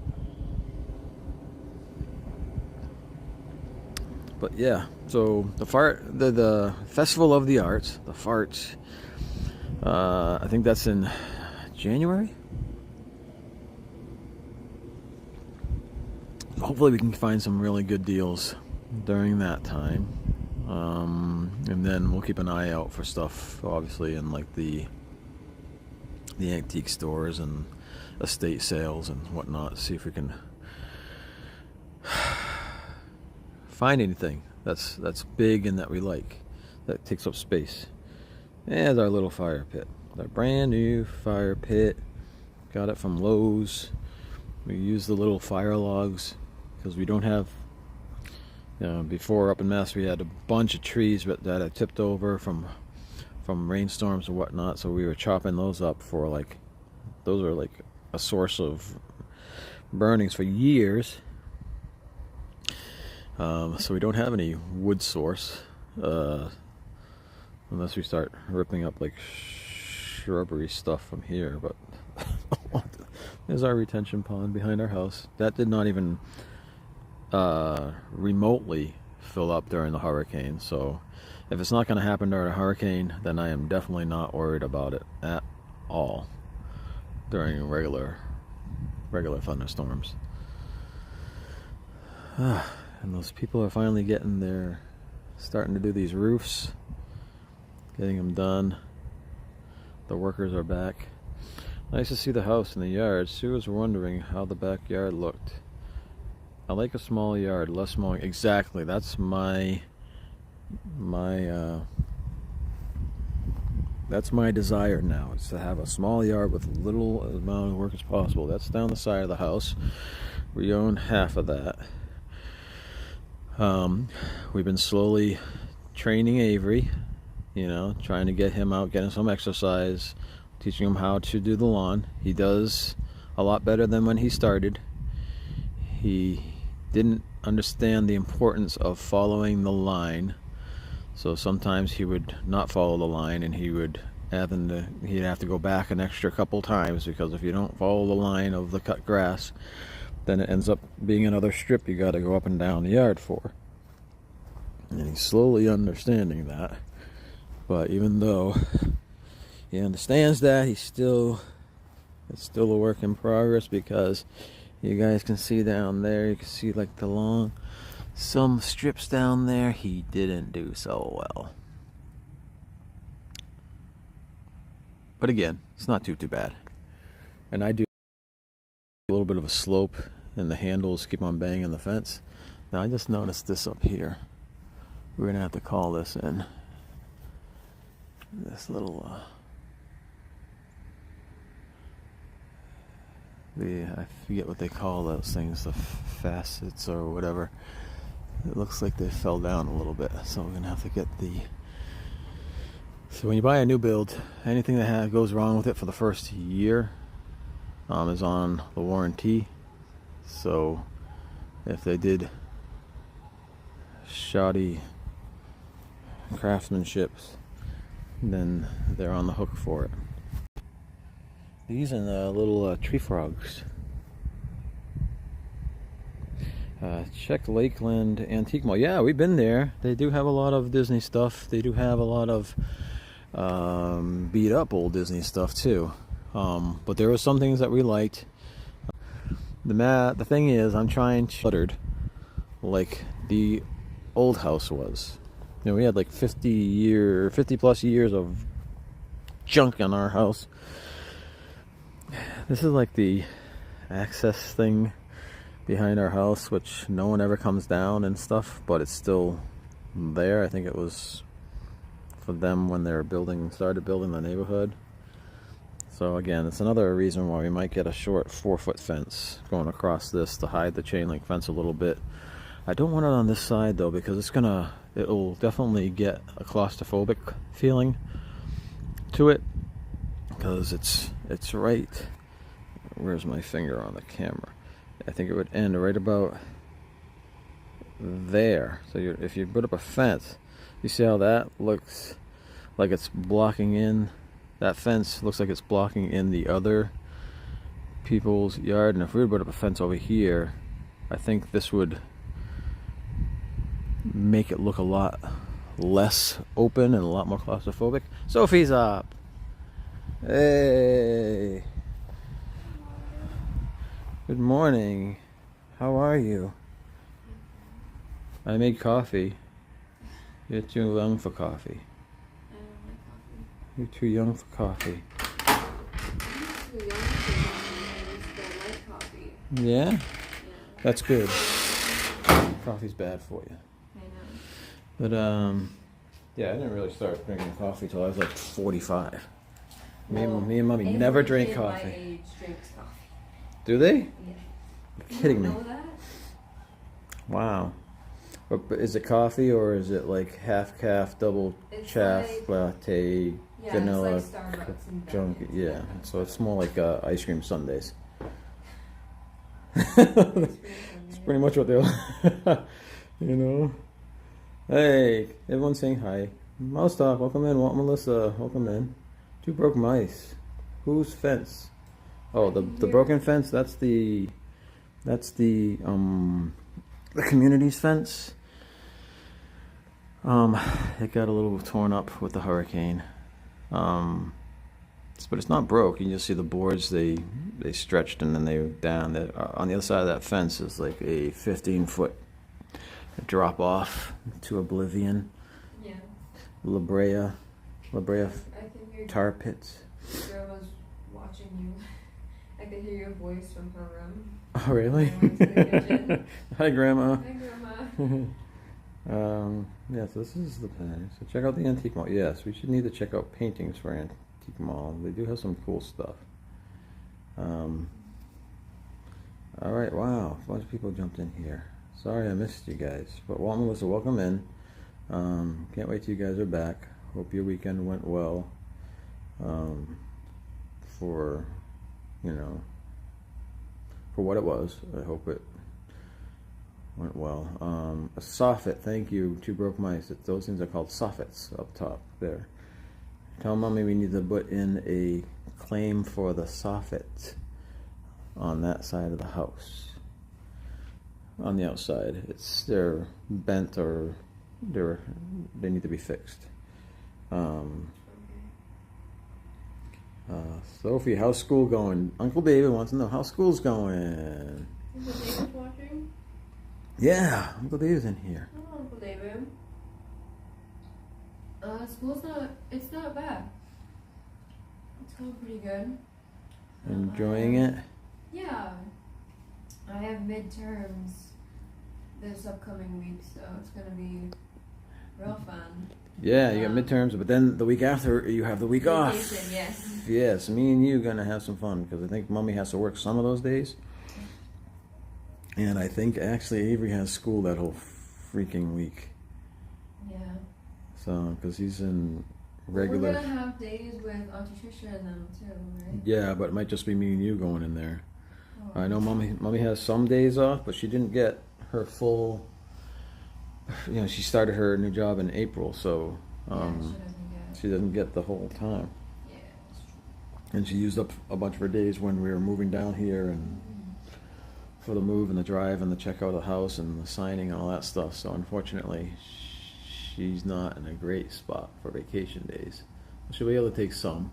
But yeah, so the Festival of the Arts, the Farts, I think that's in January. Hopefully we can find some really good deals during that time. And then we'll keep an eye out for stuff, obviously, in like the antique stores and estate sales and whatnot. See if we can find anything that's big and that we like, that takes up space. And our little fire pit, our brand new fire pit. Got it from Lowe's. We use the little fire logs because we don't have. Before up in Mass, we had a bunch of trees that had tipped over from rainstorms and whatnot, so we were chopping those up for those are like a source of burnings for years. So we don't have any wood source unless we start ripping up like shrubbery stuff from here. But there's our retention pond behind our house. That did not even remotely fill up during the hurricane, so if it's not going to happen during a hurricane, then I am definitely not worried about it at all during regular thunderstorms. And those people are finally starting to do these roofs, getting them done. The workers are back. Nice to see the house and the yard. Sue was wondering how the backyard looked. I like a small yard, less mowing. Exactly. That's my That's my desire now, is to have a small yard with little amount of work as possible. That's down the side of the house. We own half of that. We've been slowly training Avery, trying to get him out, getting some exercise, teaching him how to do the lawn. He does a lot better than when he started. He didn't understand the importance of following the line, so sometimes he would not follow the line, and he'd have to go back an extra couple times, because if you don't follow the line of the cut grass, then it ends up being another strip you got to go up and down the yard for. And he's slowly understanding that, but even though he understands that, it's still a work in progress, because you guys can see down there, you can see like some strips down there he didn't do so well. But again, it's not too bad. And I do a little bit of a slope, and the handles keep on banging the fence. Now I just noticed this up here. We're gonna have to call this in. This little I forget what they call those things, the facets or whatever. It looks like they fell down a little bit, so we're gonna have to get So when you buy a new build, anything that goes wrong with it for the first year is on the warranty. So if they did shoddy craftsmanship, then they're on the hook for it. These and little tree frogs. Check Lakeland Antique Mall. Yeah, we've been there. They do have a lot of Disney stuff. They do have a lot of beat up old Disney stuff too. But there were some things that we liked. The thing is, I'm trying to cluttered like the old house was. We had like 50 plus years of junk in our house. This is like the access thing behind our house, which no one ever comes down and stuff, but it's still there. I think it was for them when they were started building the neighborhood. So again, it's another reason why we might get a short 4-foot fence going across this to hide the chain link fence a little bit. I don't want it on this side though, because it'll definitely get a claustrophobic feeling to it, because it's right, where's my finger on the camera? I think it would end right about there. So if you put up a fence, you see how that looks like it's blocking in, that fence looks like it's blocking in the other people's yard. And if we would put up a fence over here, I think this would make it look a lot less open and a lot more claustrophobic. Sophie's up. Hey. Good morning. How are you? I made coffee. You're too young for coffee. I don't like coffee. You're too young for coffee. I'm too young for coffee. I just don't like coffee. Yeah? Yeah. That's good. Coffee's bad for you. I know. But yeah, I didn't really start drinking coffee till I was like 45. Me and Mommy never drank coffee. My age drinks coffee. Do they? Yeah. You're kidding me. You know that? Wow. But is it coffee, or is it like half calf, double It's chaff, like- latte, vanilla, it's like Starbucks and junk? Dunkin'. Yeah. So it's more like ice cream sundaes. Ice cream It's pretty much what they're, Hey, everyone's saying hi. Mouse Talk, welcome in. Walt Melissa, welcome in. Two broke mice. Whose fence? Oh, the broken fence. That's the community's fence. It got a little torn up with the hurricane. But it's not broke. You can just see the boards. They stretched and then they were down. On the other side of that fence is like a 15-foot drop off to oblivion. Yeah. La Brea I can hear tar pits. Grandma's watching you. I can hear your voice from her room. Oh, really? When I went to the kitchen. Hi, Grandma. Hi, Grandma. Yeah, so this is the plan. So check out the Antique Mall. Yes, we should need to check out paintings for Antique Mall. They do have some cool stuff. All right, wow, a bunch of people jumped in here. Sorry I missed you guys, but Walt and Melissa, welcome in. Can't wait till you guys are back. Hope your weekend went well. For, for what it was. I hope it went well. A soffit, thank you, Two Broke Mice. Those things are called soffits up top there. Tell Mommy we need to put in a claim for the soffit on that side of the house. On the outside, they're bent or they need to be fixed. Sophie, how's school going? Uncle David wants to know how school's going. Uncle David watching? Yeah, Uncle David's in here. Oh, Uncle David. It's not bad. It's going pretty good. Enjoying it? Yeah. I have midterms this upcoming week, so it's going to be real fun. Yeah, you got midterms, but then the week after you have the week off. Yes. Yes, me and you gonna have some fun because I think Mommy has to work some of those days, and I think actually Avery has school that whole freaking week. Yeah. So, because he's in regular. We're gonna have days with Auntie Trisha and them too, right? Yeah, but it might just be me and you going in there. Oh. I know Mommy has some days off, but she didn't get her full. She started her new job in April, so she doesn't get the whole time. Yeah, that's true. And she used up a bunch of her days when we were moving down here and for the move and the drive and the check out of the house and the signing and all that stuff. So unfortunately, she's not in a great spot for vacation days. She'll be able to take some.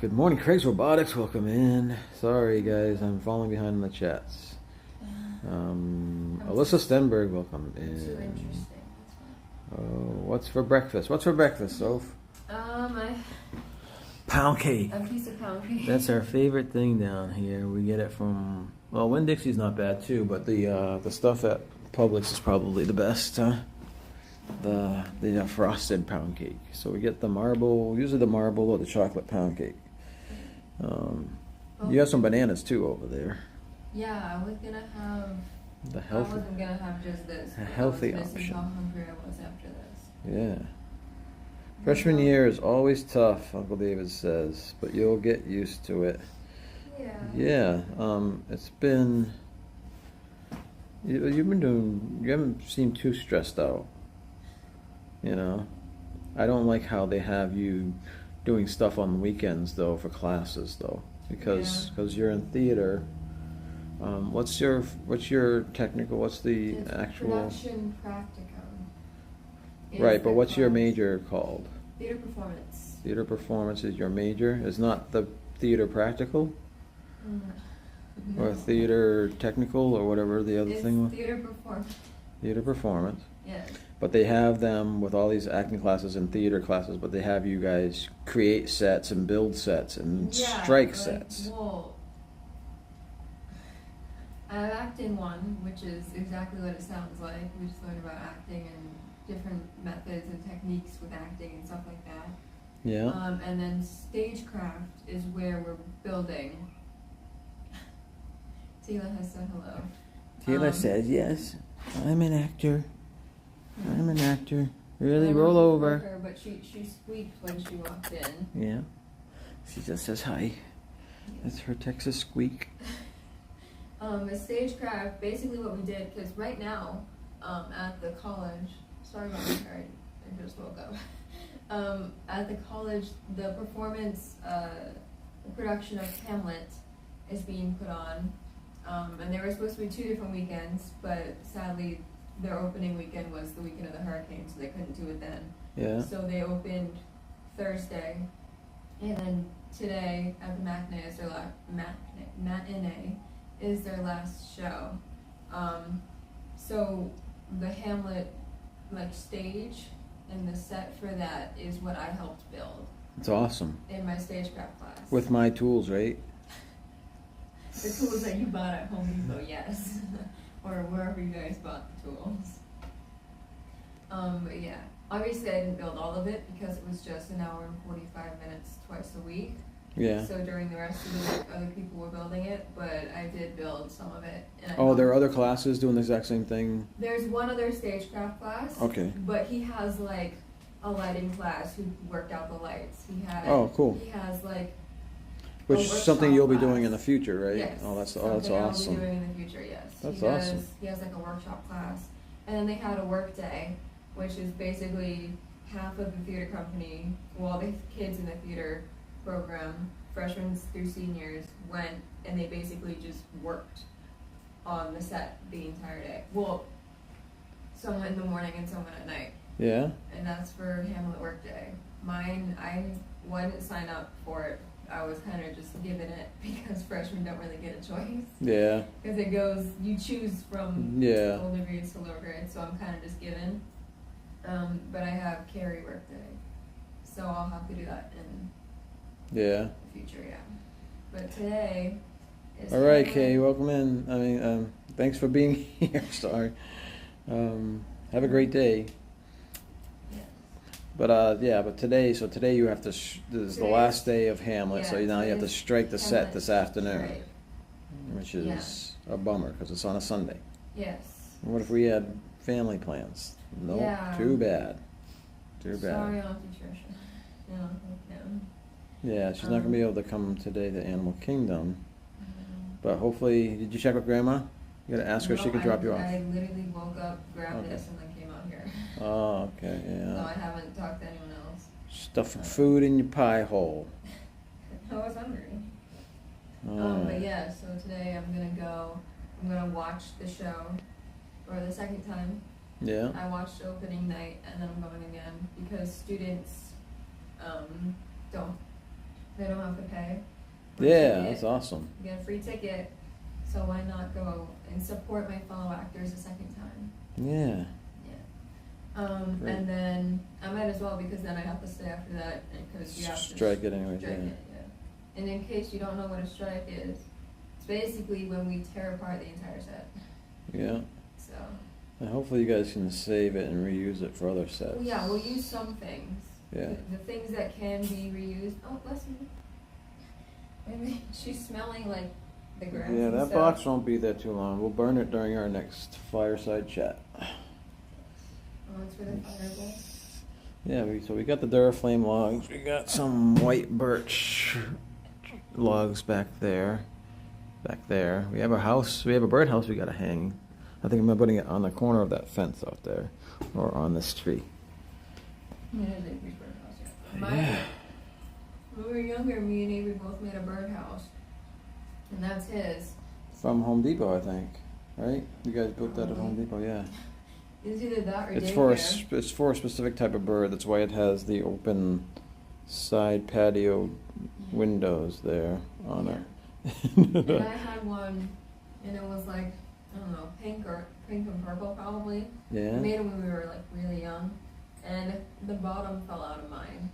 Good morning, Craig's Robotics. Welcome in. Sorry, guys, I'm falling behind in the chats. Alyssa Stenberg, welcome in. Too interesting. What's for breakfast? Soph? Pound cake. A piece of pound cake. That's our favorite thing down here. We get it from Winn-Dixie's not bad too, but the stuff at Publix is probably the best. The frosted pound cake. So we get the marble, usually the marble or the chocolate pound cake. You have some bananas too over there. Yeah, I was gonna have. The healthy. I wasn't gonna have just this. A healthy I was missing option. how hungry I was after this. Yeah. Freshman year is always tough, Uncle David says, but you'll get used to it. Yeah. Yeah. It's been. You've been doing. You haven't seemed too stressed out. I don't like how they have you doing stuff on the weekends though for classes though, because you're in theater. What's your technical? What's the It's actual? Production practicum. Right, but what's your class. major called? Theater performance. Theater performance is your major. It's not the theater practical No. or theater technical or whatever the other It's thing was. theater performance. Theater performance. Yes. But they have them with all these acting classes and theater classes. But they have you guys create sets and build sets and strike sets. Well, I have acting one, which is exactly what it sounds like. We just learn about acting and different methods and techniques with acting and stuff like that. Yeah. And then stagecraft is where we're building. Tila has said hello. Taylor says yes. I'm an actor. I'm an actor. Really, I roll wasn't over. with her, but she squeaked when she walked in. Yeah. She just says hi. That's her Texas squeak. A stagecraft, basically what we did, because right now, at the college, sorry about my hair, I just woke up. At the college, the performance, the production of Hamlet is being put on. And there were supposed to be 2 different weekends, but sadly, their opening weekend was the weekend of the hurricane, so they couldn't do it then. Yeah. So they opened Thursday, and then today at the matinee is their matinee is their last show. So the Hamlet stage and the set for that is what I helped build. It's awesome. In my stagecraft class. With my tools, right? The tools that you bought at Home Depot, yes. or wherever you guys bought the tools. But yeah, obviously I didn't build all of it because it was just an hour and 45 minutes twice a week. Yeah. So during the rest of the week, other people were building it, but I did build some of it. And Oh, there are other classes doing the exact same thing? There's one other stagecraft class. Okay. But he has like a lighting class who worked out the lights. He had. Oh, cool. He has like. Which is something you'll be doing in the class. future, right? Yes. Oh, that's something awesome. I'll be doing in the future, yes. That's he does, awesome. He has like a workshop class. And then they had a work day, which is basically half of the theater company, well, the kids in the theater program, freshmen through seniors, went and they basically just worked on the set the entire day. Well, someone in the morning and someone at night. Yeah? And that's for Hamlet Work Day. Mine, I wouldn't sign up for it. I was kind of just given it because freshmen don't really get a choice. Yeah. Because it goes, you choose from older grades to lower grades, so I'm kind of just given. But I have Carrie Work Day, so I'll have to do that in the future, yeah. But today is. All right, Kay, welcome in. I mean, thanks for being here. Sorry. Have a great day. But but today you have to. This is the last day of Hamlet, so now you have to strike the set this afternoon, right. Which is a bummer because it's on a Sunday. Yes. What if we had family plans? Nope. Yeah. Too bad. Too bad. Sorry, Auntie Tricia. No. Yeah, she's not gonna be able to come today to Animal Kingdom. But hopefully, did you check with Grandma? You gotta ask her if she could drop you off. I literally woke up, grabbed this, and then came out here. Oh, okay, yeah. No, I haven't talked to anyone else. Stuff food in your pie hole. I was hungry. Oh. But yeah, so today I'm gonna watch the show for the second time. Yeah. I watched opening night and then I'm going again because students they don't have to pay. Yeah, that's awesome. You get a free ticket, so why not go and support my fellow actors a second time? Yeah. Yeah. And then I might as well because then I have to stay after that because you have to strike it anyway. strike it, yeah. And in case you don't know what a strike is, it's basically when we tear apart the entire set. Yeah. So. And hopefully you guys can save it and reuse it for other sets. Well, yeah, we'll use some things. Yeah. The things that can be reused. Oh, bless you. Maybe she's smelling like the grass. Yeah, and that stuff. box won't be there too long. We'll burn it during our next fireside chat. Oh, it's for the fireball. Yeah, so we got the Duraflame logs. We got some white birch logs back there. We have a house. We have a birdhouse we got to hang. I think I'm putting it on the corner of that fence out there, or on this tree. Yeah, they made birdhouse, yeah. When we were younger, me and Avery both made a birdhouse, and that's his. From Home Depot, I think. Right? You guys built that at Home Depot, yeah. It's either that or It's for a specific type of bird. That's why it has the open side patio windows there on it. And I had one, and it was like, I don't know, pink and purple probably. Yeah. We made it when we were like really young, and the bottom fell out of mine,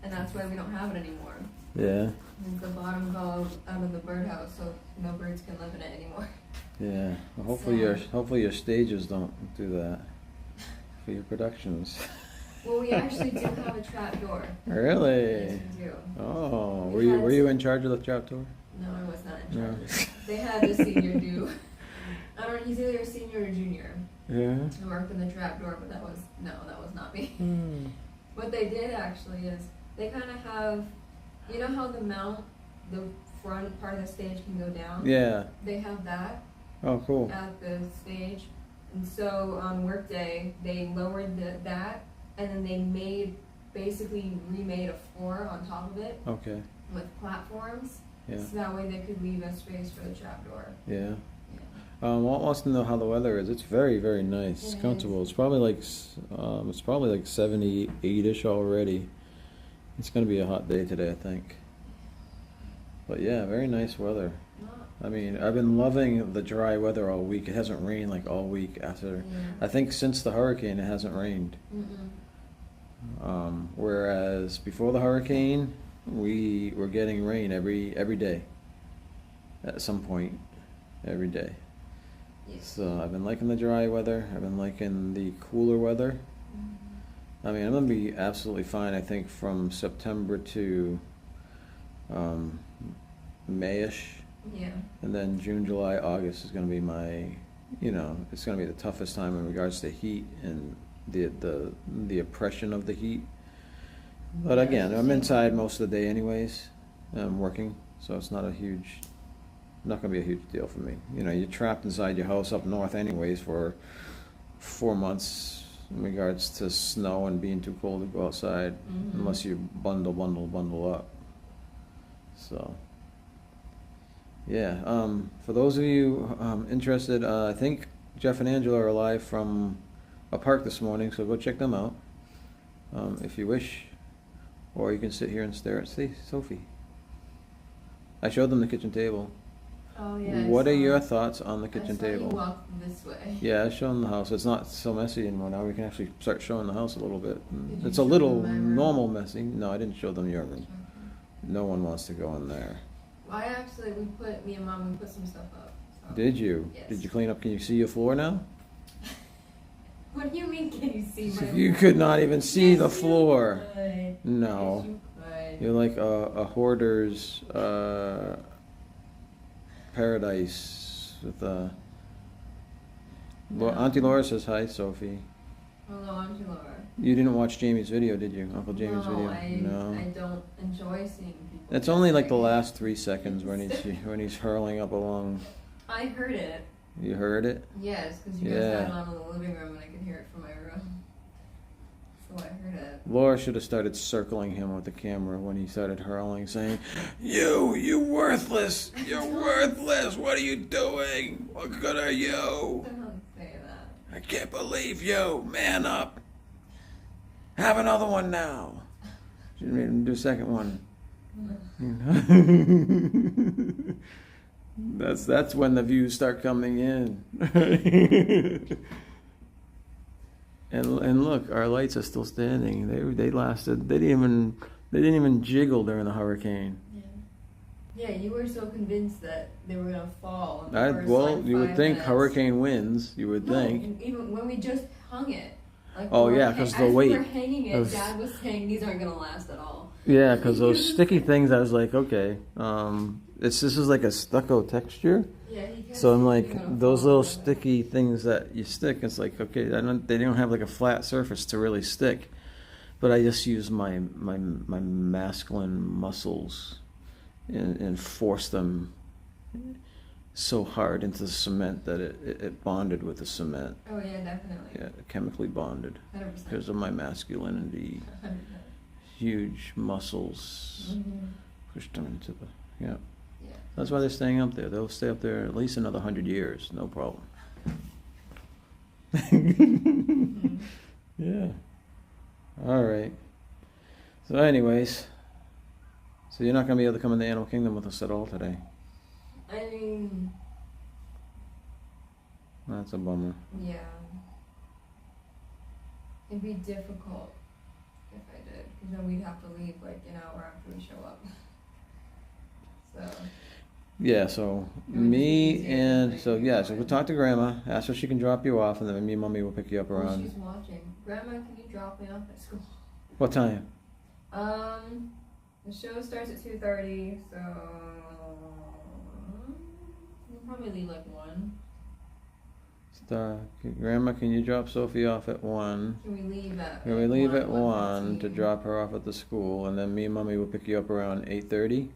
and that's why we don't have it anymore. Yeah. And the bottom fell out of the birdhouse, so no birds can live in it anymore. Yeah. Well, hopefully your stages don't do that for your productions. Well, we actually do have a trap door. Really? Yes, we do. Oh, were you in charge of the trap door? No, I was not in No. charge. They had the senior do. He's either a senior or junior. Yeah. I worked in the trap door, but that was not me. Hmm. What they did actually is they kind of have, you know how the front part of the stage can go down? Yeah. They have that Oh, cool. at the stage. And so on work day, they lowered that and then they remade a floor on top of it Okay. with platforms. Yeah. So that way they could leave a space for the trap door. Yeah. Yeah. Walt wants to know how the weather is. It's very, very nice. It's It comfortable. is. It's probably like 78-ish already. It's gonna be a hot day today, I think. But yeah, very nice weather. I mean, I've been loving the dry weather all week. It hasn't rained like all week after. Yeah. I think since the hurricane, it hasn't rained. Mm-mm. Whereas before the hurricane, we were getting rain every day. At some point, every day. Yeah. So I've been liking the dry weather. I've been liking the cooler weather. I mean, I'm gonna be absolutely fine. I think from September to Mayish, Yeah. and then June, July, August is gonna be my, it's gonna be the toughest time in regards to heat and the oppression of the heat. But Yeah, again, it's I'm the same. inside most of the day anyways. I'm working, so it's not gonna be a huge deal for me. You're trapped inside your house up north anyways for 4 months in regards to snow and being too cold to go outside, unless you bundle up. So, yeah. For those of you interested, I think Jeff and Angela are live from a park this morning, so go check them out if you wish. Or you can sit here and stare at Sophie. I showed them the kitchen table. Oh yeah. What are your thoughts on the I kitchen saw you table? walk this way. Yeah, I showed them the house. It's not so messy anymore now. We can actually start showing the house a little bit. Did you It's a show little them my room? normal messy. No, I didn't show them your room. Okay. No one wants to go in there. Well, me and Mom, we put some stuff up. So. Did you? Yes. Did you clean up? Can you see your floor now? What do you mean? Can you see my? You could not even see Yes, the you floor. could. No. Yes, you could. You're like a hoarder's paradise with a. Well, No. Auntie Laura says hi, Sophie. Hello, Auntie Laura. You didn't watch Jamie's video, did you? Uncle Jamie's video? I don't enjoy seeing people. It's only like the get last 3 seconds when he's hurling up along. I heard it. You heard it? Yes, because you guys had it on in the living room and I could hear it from my room. So I heard it. Laura should have started circling him with the camera when he started hurling, saying, You worthless! You're worthless! What are you doing? What good are you? Don't say that. I can't believe you! Man up! Have another one now! Should have made him do a second one. That's when the views start coming in. and look, our lights are still standing. They lasted. They didn't even jiggle during the hurricane. Yeah, you were so convinced that they were gonna fall. In the first, You would 5 think minutes. hurricane winds. You would think. Even when we just hung it. Like, Oh, we were yeah, 'cause the as weight. we were hanging it, Those- Dad was saying these aren't gonna last at all. Yeah, because those sticky things. I was like, okay, this is like a stucco texture. Yeah, he kept So I'm saying like, they're gonna those fall little over. sticky things that you stick, it's like, okay, they don't have like a flat surface to really stick. But I just use my masculine muscles and force them so hard into the cement that it bonded with the cement. Oh yeah, definitely. Yeah, chemically bonded 100%. because of my masculinity. 100%. Huge muscles pushed them into the, yeah. Yeah. That's why they're staying up there. They'll stay up there at least another 100 years, no problem. Yeah. All right. So anyways, so you're not going to be able to come in the Animal Kingdom with us at all today. I mean, That's a bummer. yeah. It'd be difficult if I did, because then we'd have to leave like an hour after we show up. So. Yeah, so It would just be me easier and, if so I yeah, could so go we'll in. talk to Grandma, ask her if she can drop you off, and then me and Mommy will pick you up Oh, around. she's watching. Grandma, can you drop me off at school? What time? The show starts at 2:30, so we'll probably leave like 1. Grandma, can you drop Sophie off at 1? Can we leave at? Can we like, leave 1, at 1 to 1:15? drop her off at the school, and then me and Mommy will pick you up around 8:30?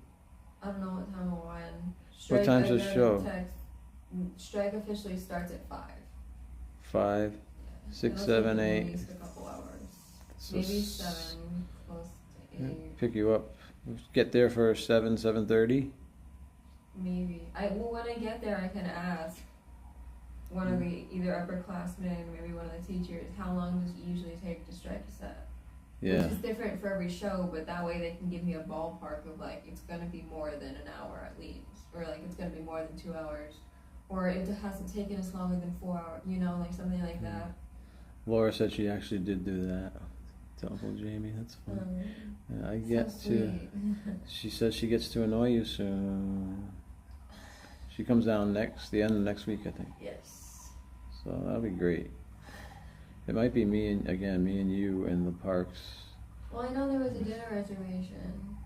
I don't know what time or when. What time's I the got a show? text. Strike officially starts at 5. 5, Yeah. 6, It'll 7, take 8. At least a couple hours. So Maybe s- 7, close to 8. Pick you up. Get there for 7:30. Maybe. When I get there, I can ask one of the either upperclassmen, maybe one of the teachers, how long does it usually take to strike a set? Yeah. Which is different for every show, but that way they can give me a ballpark of like it's gonna be more than an hour at least, or like it's gonna be more than 2 hours, or it hasn't taken us longer than 4 hours, like something like that. Laura said she actually did do that to Uncle Jamie. That's fun. Yeah, I get so to. sweet. She says she gets to annoy you soon. She comes down the end of next week, I think. Yes. So that'll be great. It might be me and you in the parks. Well, I know there was a dinner reservation.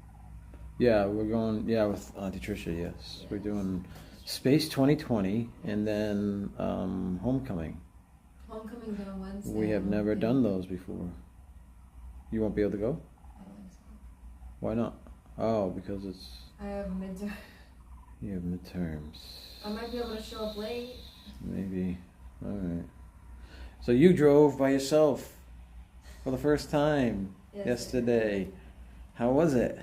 Yeah, we're going. Yeah, with Auntie Tricia. Yes, we're doing Space 2020 and then Homecoming. Homecoming's on Wednesday. We have never done those before. You won't be able to go? I don't think so. Why not? Oh, because it's. I have midterm. You have midterms. I might be able to show up late. Maybe. All right. So you drove by yourself for the first time yesterday. How was it?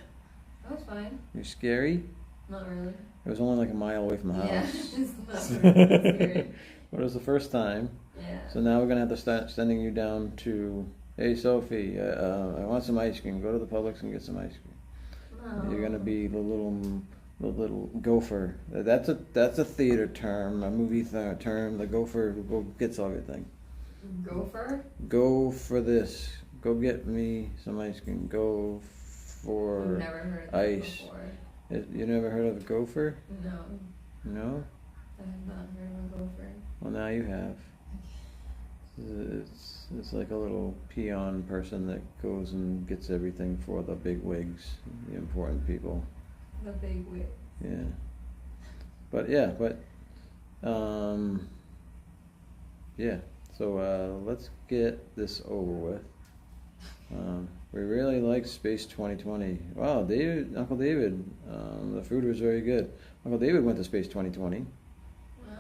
That was fine. You scary? Not really. It was only like a mile away from the Yeah, house. it's not really scary. But it was the first time. Yeah. So now we're gonna have to start sending you down to. Hey Sophie, I want some ice cream. Go to the Publix and get some ice cream. Oh. You're gonna be the little gopher. That's a theater term, a movie term. The gopher who gets everything. Gopher? Go for this. Go get me some ice cream. Go I've for never heard of that ice. before. You never heard of a gopher? No, No? I have not heard of a gopher. Well, now you have. It's like a little peon person that goes and gets everything for the big wigs, the important people. The big wig. Yeah. Yeah. So let's get this over with. We really like Space 2020. Wow, Uncle David, the food was very good. Uncle David went to Space 2020. Ah.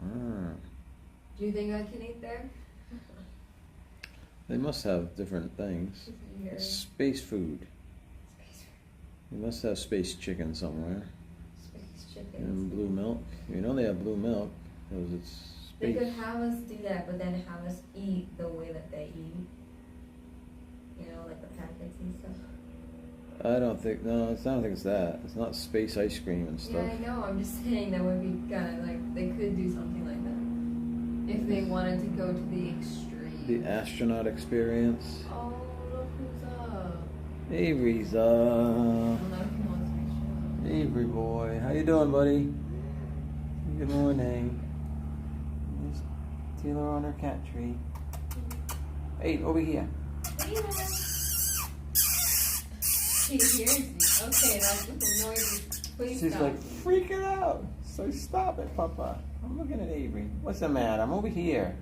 Ah. Do you think I can eat there? They must have different things. Here. Space food. Space. You must have space chicken somewhere. Space And chickens. blue milk. You know they have blue milk because it's They space. could have us do that, but then have us eat the way that they eat. You know, like the packets and stuff. I don't think. No, I don't think it's that. It's not space ice cream and stuff. Yeah, I know. I'm just saying that would be kind of like they could do something like that if they wanted to go to the extreme. The astronaut experience. Oh, look who's up. Avery's I don't know if he wants to be Avery boy, how you doing, buddy? Good morning. There's Taylor on her cat tree. Hey, over here. She hears me. Okay, that's the noise. Please She's stop. like freaking out. So stop it, Papa. I'm looking at Avery. What's the matter? I'm over here.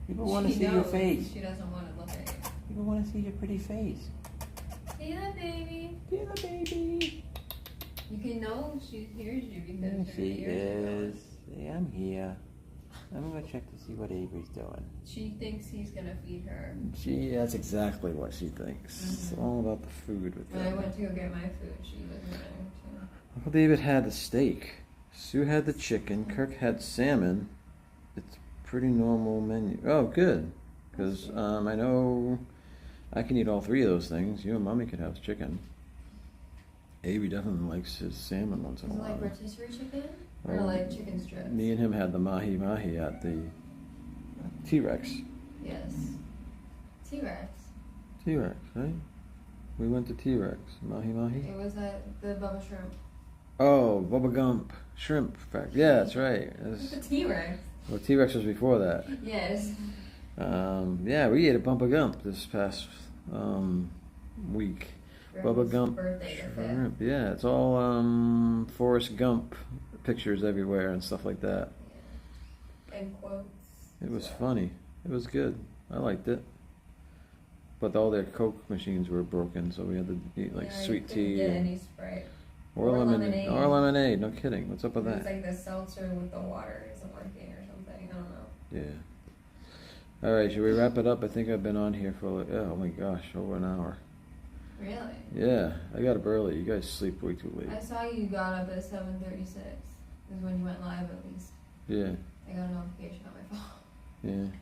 People want to She see your knows. face. She doesn't want to look at you. People want to see your pretty face. Taylor, baby. Taylor, baby. You can know she hears you because There her she ears is. Yeah, I'm here. I'm gonna check to see what Avery's doing. She thinks he's gonna feed her. That's exactly what she thinks. It's all about the food with When I them. went to go get my food, she was there too. Uncle David had the steak. Sue had the chicken. Kirk had salmon. It's a pretty normal menu. Oh, good. Because I know I can eat all three of those things. You and Mommy could have chicken. Avery definitely likes his salmon once in a Is it while. like rotisserie chicken? Or Oh, like chicken strips? Me and him had the mahi mahi at the T-Rex. Yes. T-Rex. T-Rex, right? We went to T-Rex. Mahi mahi. It was at the Bubba Shrimp. Oh, Bubba Gump shrimp fact. Yeah, that's right. The T-Rex. Well, T-Rex was before that. Yes. Yeah, we ate a Bubba Gump this past week. Bubba Grandma's Gump birthday with it. shrimp. Yeah, it's all Forrest Gump pictures everywhere and stuff like that. Yeah. And quotes. It was funny. It was good. I liked it. But all their Coke machines were broken, so we had to eat like Yeah, sweet you tea couldn't get any Sprite. or lemonade. Or lemonade. No kidding. What's up with It was that? like the seltzer with the water isn't working or something. I don't know. Yeah. All right, should we wrap it up? I think I've been on here for oh my gosh, over an hour. Really? Yeah, I got up early. You guys sleep way too late. I saw you got up at 7:36. Is when you went live at least. Yeah, I got a notification on my phone.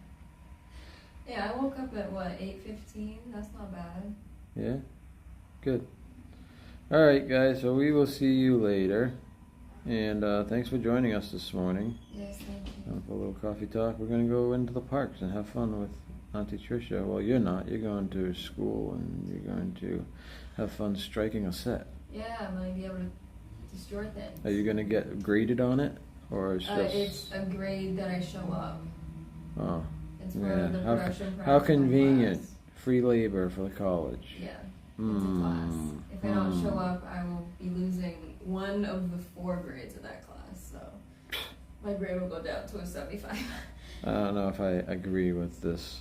yeah, Yeah, I woke up at what, 8:15? That's not bad. yeah. Good. All right, guys. So we will see you later. And thanks for joining us this morning Yes, thank you. for a little coffee talk. We're going to go into the parks and have fun with Auntie Tricia. Well, you're not. You're going to school and you're going to have fun striking a set. Yeah, I'm gonna be able to destroy things. Are you going to get graded on it? Or it's just... It's a grade that I show up. Oh, It's for yeah. the production How practical convenient. class. Free labor for the college. Yeah, it's a class. If I don't show Hmm. up, I will be losing one of the 4 grades of that class, so my grade will go down to a 75. I don't know if I agree with this.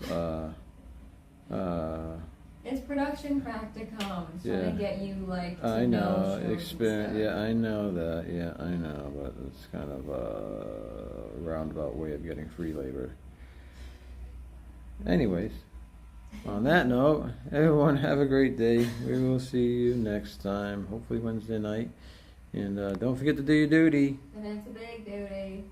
It's production practicum. It's Yeah. trying to get you like to I know, shows and experience. stuff. Yeah, I know that. Yeah, I know, but it's kind of a roundabout way of getting free labor. Anyways, on that note, everyone have a great day. We will see you next time, hopefully Wednesday night. And don't forget to do your duty. And it's a big duty.